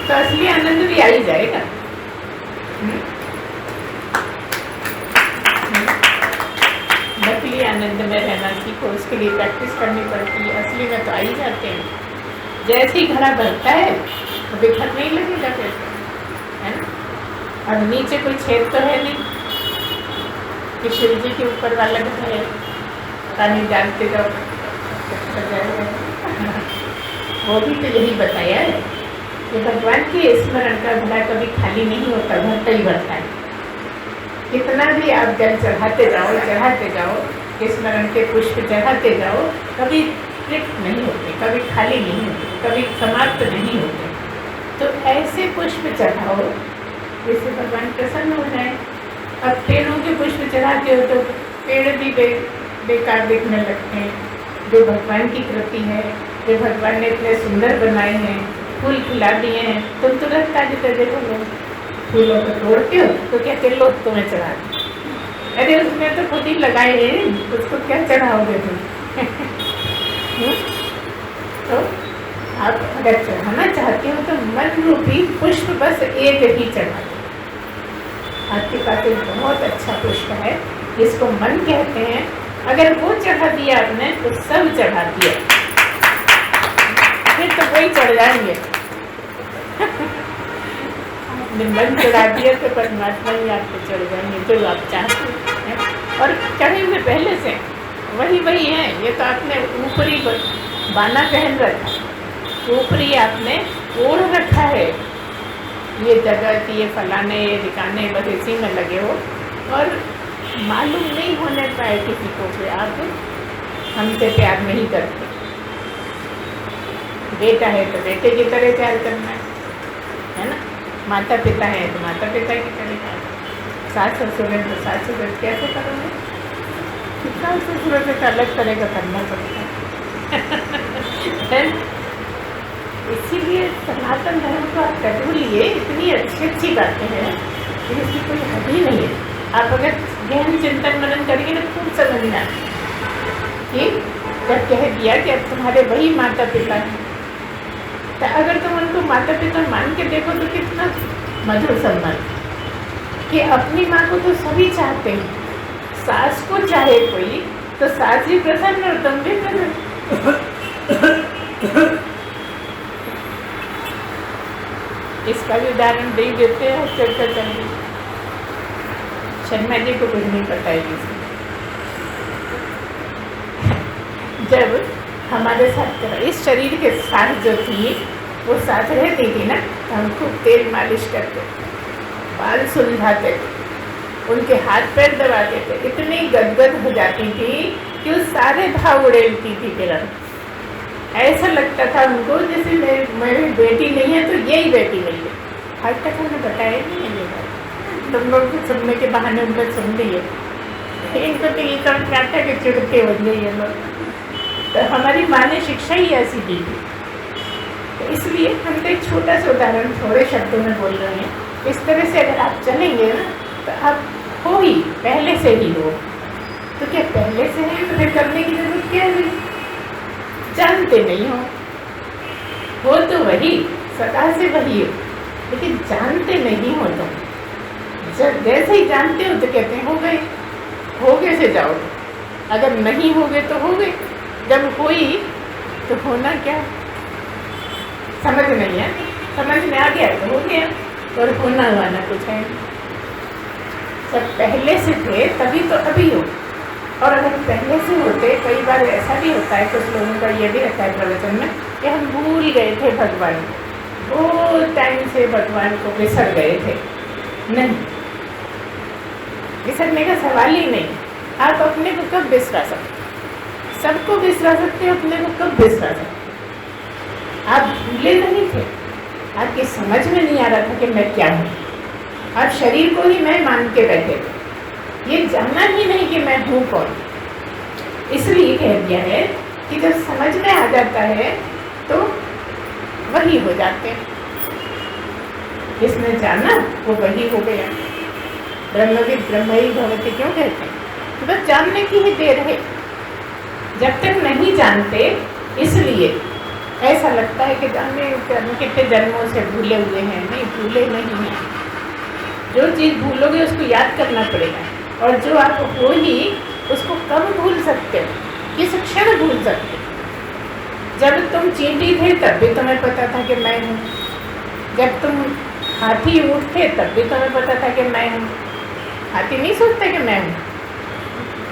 [SPEAKER 1] तो असली आनंद भी आ ही जाएगा। नकली आनंद में रहना सीखो, उसके लिए प्रैक्टिस करनी पड़ती है। असली में तो आ ही जाते हैं। जैसे ही घड़ा भरता है तो बिखर नहीं लगेगा फिर, है ना। अब नीचे कोई छेद तो है नहीं कि शिव जी के ऊपर वाला घर है, पानी डालते जाओ वो भी तो यही बताया है कि भगवान के स्मरण का घड़ा कभी खाली नहीं होता, भरता ही भरता है। कितना भी आप जल चढ़ाते जाओ, स्मरण के पुष्प चढ़ाते जाओ, कभी तृप्त नहीं होते, कभी खाली नहीं होते, कभी समाप्त नहीं होते। तो ऐसे पुष्प चढ़ाओ जिससे भगवान प्रसन्न हो जाए। अब पेड़ों के पुष्प चढ़ाते हो तो पेड़ भी बेकार दिखने लगते हैं। जो भगवान की कृति है, जो भगवान ने इतने सुंदर बनाए हैं, फूल खिला दिए हैं, तुम तुरंत ताजे ताजे फूलों को तोड़ते हो तो क्या लो तुम्हें चढ़ा दो। अरे उसने तो खुद ही लगाए हैं, उसको क्या चढ़ाओगे तुम? तो आप अगर चढ़ाना चाहते हो तो मन रूपी पुष्प बस एक ही चढ़ा दो। आपके पास एक बहुत अच्छा पुष्प है जिसको मन कहते हैं, अगर वो चढ़ा दिया आपने तो सब चढ़ा दिया, फिर तो वही चढ़ जाएंगे। मन चढ़ा दिया तो परमात्मा ही आपको चढ़ जाएंगे जो आप चाहते हैं। और चढ़े हुए पहले से वही है। ये तो आपने ऊपरी बाना पहन रखा, ऊपरी आपने ओढ़ रखा है। ये जगत, ये फलाने, ये ठिकाने बस इसी में लगे हो और मालूम नहीं होने पाए किसी को कि आप हमसे प्यार नहीं करते। बेटा है तो बेटे की तरह प्यार करना है ना, माता पिता है तो माता पिता की तरह प्यार, सास ससुर है तो सास ससुर कैसे करोगे? सास ससुर से अलग तरह का करना पड़ता है। इसीलिए सनातन धर्म को आप कर लिए, इतनी अच्छी बातें हैं कि इसकी कोई हद ही नहीं है। आप अगर गहन चिंतन मनन करेंगे तो खूब समझना कि जब कह दिया कि अब तुम्हारे वही माता पिता हैं, तो अगर तुम उनको माता पिता मान के देखो तो कितना मधुर सम्मान कि अपनी माँ को तो सभी चाहते हैं, सास को चाहे कोई तो सास भी प्रसन्न और तुम भी प्रसन्न। इसका भी उदाहरण दे देते हैं। चर्चा चल रही, शर्मा जी को कुछ नहीं पता है किसी। जब हमारे साथ इस शरीर के साथ जो थी वो साथ रहती थी ना, हम खूब तेल मालिश करते, बाल सुलझाते थे, उनके हाथ पैर दबाते थे, इतनी गदगद हो जाती थी कि वो सारे घाव उड़ेलती थी। फिर ऐसा लगता था उनको जैसे मेरी बेटी नहीं है तो यही बेटी नहीं है। आज तक हमने बताया नहीं है ये बात, तुम लोग को सुनने के बहाने उनको सुन लिए। इनको तो ये सब क्या था कि चिड़के हो गए ये लोग। तो हमारी माँ ने शिक्षा ही ऐसी दी थी। तो इसलिए हम तो एक छोटा सा उदाहरण थोड़े शब्दों में बोल रहे हैं। इस तरह से अगर आप चलेंगे ना तो आप हो ही, पहले से ही हो। तो क्या पहले से है तो फिर करने की जरूरत क्या है? जानते नहीं हो तो वही, सदा से वही हो, लेकिन जानते नहीं हो तुम। जब जैसे ही जानते हो तो कहते हैं हो गए से जाओ, अगर नहीं हो गए तो हो गए, जब हुई तो होना क्या? समझ नहीं है, समझ में आ गया तो हो गया, और होना वाना कुछ है। जब पहले से थे तभी तो अभी हो, और अगर पहले से होते, कई बार ऐसा भी होता है, कुछ लोगों का ये भी रहता है प्रवचन में कि हम भूल गए थे भगवान को, बहुत टाइम से भगवान को बिसर गए थे। नहीं, बिसरने का सवाल ही नहीं। आप अपने को कब बिसरा सकते? सबको बिसरा सकते, अपने को कब बिसरा सकते? आप भूले नहीं थे, आपकी समझ में नहीं आ रहा था कि मैं क्या हूँ। आप शरीर को ही मैं मान के बैठे थे, ये जानना ही नहीं कि मैं हूँ कौन। इसलिए कह दिया है कि जब समझ में आ जाता है तो वही हो जाते हैं। जिसने जाना वो वही हो गया। ब्रह्मविद ब्रह्मई भवति क्यों कहते हैं? तो बस जानने की ही देर है। जब तक नहीं जानते इसलिए ऐसा लगता है कि जाने कितने जन्मों से भूले हुए हैं। नहीं, भूले नहीं हैं। जो चीज़ भूलोगे उसको याद करना पड़ेगा, और जो आप हो ही उसको कब भूल सकते हो? किस क्षण भूल सकते हो? जब तुम चींटी थे तब भी तुम्हें पता था कि मैं हूँ। जब तुम हाथी ऊँट थे तब भी तुम्हें पता था कि मैं हूँ। हाथी नहीं सोचता कि मैं हूँ,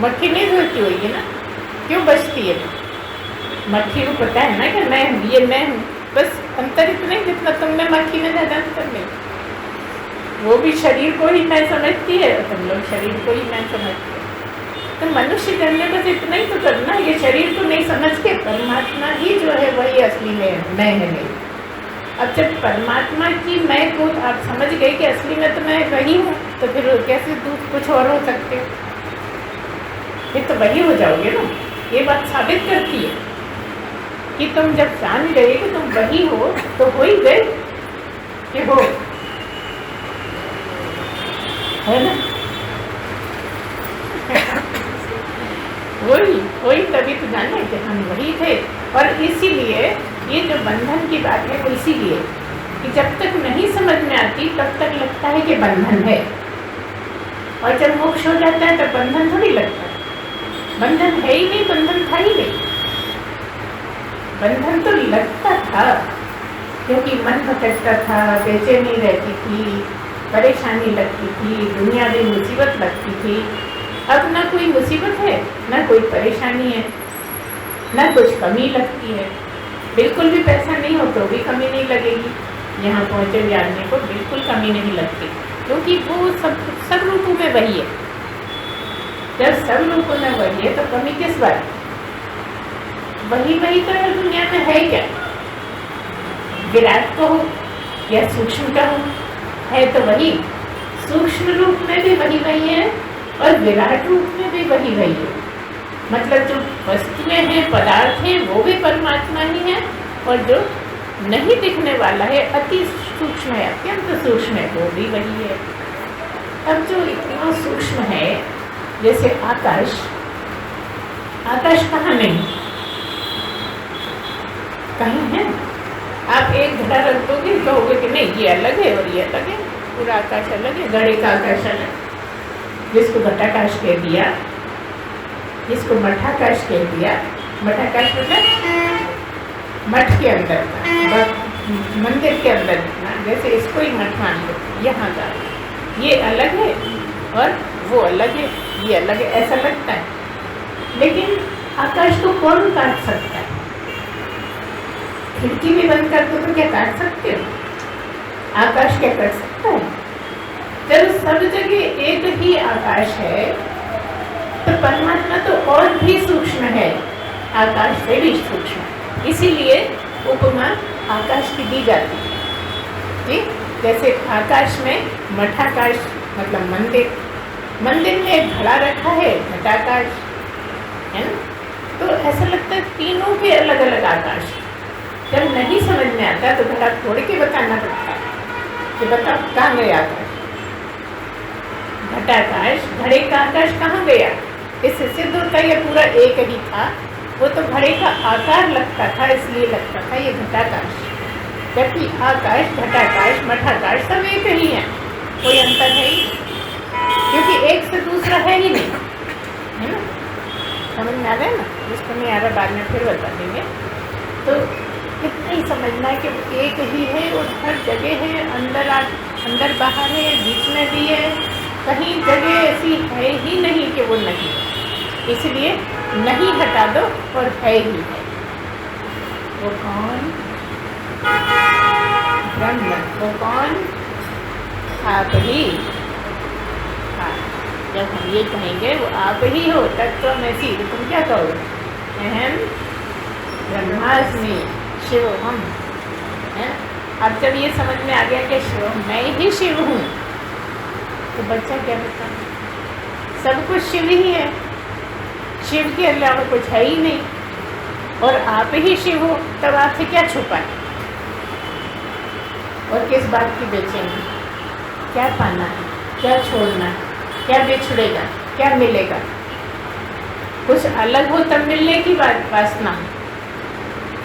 [SPEAKER 1] मक्खी नहीं सोचती होगी ना, क्यों बचती है? मक्खी को पता है ना कि मैं हूँ, ये मैं हूँ। बस अंतर इतना ही जितना तुम में मक्खी में ज़्यादा अंतर नहीं। वो भी शरीर को ही मैं समझती है, तुम लोग शरीर को ही मैं समझते हो। तो मनुष्य जन्म बस इतना ही तो करना, ये शरीर को नहीं समझ के परमात्मा ही जो है वही असली में मैं है नहीं। अब जब परमात्मा की मैं को आप समझ गए कि असली में तो मैं वही हूँ, तो फिर कैसे कुछ और हो सकते हो? फिर तो वही हो जाओगे ना। ये बात साबित करती है कि तुम जब जान गए कि तुम वही हो, तो हो ही गए कि हो, है ना? वही तभी तो जाने कि हम वही थे। और इसीलिए ये जो बंधन की बात है वो इसीलिए कि जब तक नहीं समझ में आती तब तक लगता है कि बंधन है, और जब मोक्ष हो जाता है तब बंधन थोड़ी लगता है। बंधन है ही नहीं, बंधन था ही नहीं। बंधन तो लगता था क्योंकि मन भटकता था, बेचैनी रहती थी, परेशानी लगती थी, दुनियावी मुसीबत लगती थी। अब ना कोई मुसीबत है, ना कोई परेशानी है, ना कुछ कमी लगती है। बिल्कुल भी पैसा नहीं हो तो भी कमी नहीं लगेगी। यहाँ पहुँचे हुए आदमी को बिल्कुल कमी नहीं लगती, क्योंकि वो सब रूपों में वही है। जब सब रूपों में वही है तो कमी किस बात? वही तो दुनिया में है क्या? विराट को हो या सूक्ष्म का हो, है तो वही। सूक्ष्म रूप में भी वही है और विराट रूप में भी वही है। मतलब जो वस्तुएं हैं, पदार्थ हैं, वो भी परमात्मा ही है, और जो नहीं दिखने वाला है, अति सूक्ष्म है, अत्यंत सूक्ष्म है, वो भी वही है। अब जो इतना सूक्ष्म है, जैसे आकाश कहाँ नहीं, कहीं है। आप एक घड़ा रख दोगे, कहोगे कि नहीं ये अलग है और ये अलग है, पूरा आकाश अलग है, घड़े का आकाश अलग, जिसको घटाकाश कह दिया, जिसको मठाकाश कह दिया। मठाकाश मतलब मठ के अंदर का, मंदिर के अंदर ना, जैसे इसको ही मठ मान लो, यहाँ का ये अलग है और वो अलग है, ये अलग है, ऐसा लगता है। लेकिन आकाश को कौन काट सकता है? खिड़की भी बंद कर दो तो क्या काट सकते हो? आकाश क्या कर सकता है? जब सब जगह एक ही आकाश है तो परमात्मा तो और भी सूक्ष्म है, आकाश से भी सूक्ष्म। इसीलिए उपमा आकाश की दी जाती है। ठीक, जैसे आकाश में मठाकाश मतलब मंदिर में एक घड़ा रखा है, घटाकाश है ना, तो ऐसा लगता है तीनों के अलग अलग आकाश। जब नहीं समझ में आता तो घड़ा तोड़ के बताना पड़ता है कि बताओ कहाँ गया आकाश? घटाकाश, घड़े का आकाश कहाँ गया? इससे सिद्ध होता है ये पूरा एक ही था। वो तो घड़े का आकार लगता था, इसलिए लगता था ये घटाकाश, जबकि आकाश, घटाकाश, मठाकाश सब एक ही है, कोई अंतर है ही, क्योंकि एक से दूसरा है ही नहीं, है ना? समझ में आ रहा है ना? जिसको नहीं आ रहा बाद में फिर बता देंगे। तो इतना ही समझना है कि एक ही है और हर जगह है, अंदर बाहर है, बीच में भी है, कहीं जगह ऐसी है ही नहीं कि वो नहीं है। इसलिए नहीं हटा दो और है ही है। वो कौन? ब्रह्म। वो कौन? आप ही। हाँ, जब हम ये कहेंगे वो आप ही हो, तत्त्वमसि, तो तुम क्या कहोगे? अहम ब्रह्मास्मि शिवोहम। है? अब जब ये समझ में आ गया कि शिव मैं ही शिव हूँ, तो बच्चा क्या बताए? सब कुछ शिव ही है, शिव के अलावा कुछ है ही नहीं, और आप ही शिव हो, तब आपसे क्या छुपाए? और किस बात की बेचैनी? क्या पाना है, क्या छोड़ना है, क्या बिछड़ेगा, क्या मिलेगा? कुछ अलग हो तब मिलने की वासना।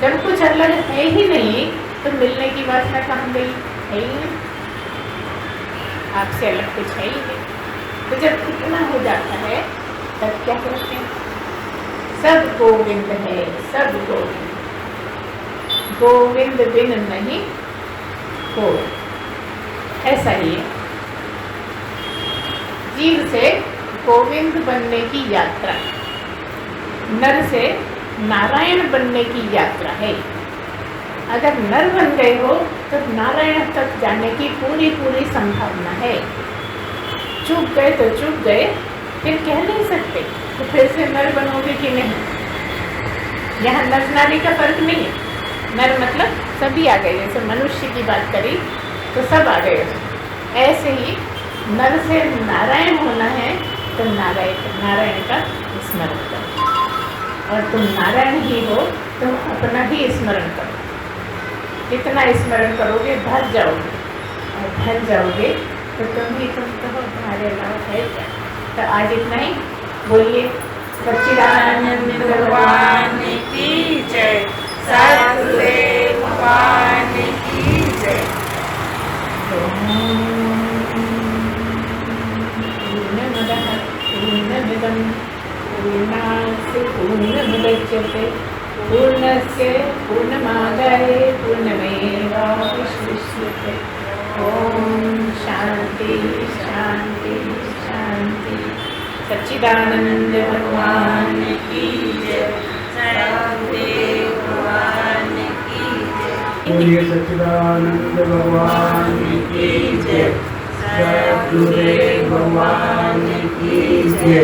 [SPEAKER 1] जब कुछ अलग है ही नहीं तो मिलने की वासना कहाँ गई? है ही नहीं, आपसे अलग कुछ है ही नहीं। तो जब इतना हो जाता है तब क्या करते हैं? सब गोविंद है, सब गोविंद, गोविंद बिन नहीं को। ऐसा ही है जीव से गोविंद बनने की यात्रा, नर से नारायण बनने की यात्रा है। अगर नर बन गए हो तो नारायण तक जाने की पूरी पूरी संभावना है। चूक गए तो चूक गए, फिर कह नहीं सकते तो फिर से नर बनोगे कि नहीं। यहाँ नर नारी का फर्क नहीं है, नर मतलब सभी आ गए। जैसे मनुष्य की बात करी तो सब आ गए, ऐसे ही नर से नारायण होना है तो नारायण का स्मरण करो। और तुम नारायण ही हो तो अपना ही स्मरण करो। जितना स्मरण करोगे भर जाओगे, और भर जाओगे तो तुम कहो तुम्हारे अलावा है क्या। तो आज इतना ही, बोलिए सच्चिदानंद भगवान की जय, सतगुरुदेव भगवान की जय। पूर्णमदः पूर्णमिदं पूर्णात् पूर्णमुदच्यते पूर्णस्य पूर्णमादाय पूर्णमेवावशिष्यते। ओम शांति शांति शांति। सच्चिदानंद भगवान की जय, सद्गुरुदेव भगवान की जय।
[SPEAKER 2] बोलिए सच्चिदानंद भगवान की जय, सद्गुरुदेव भगवान की जय।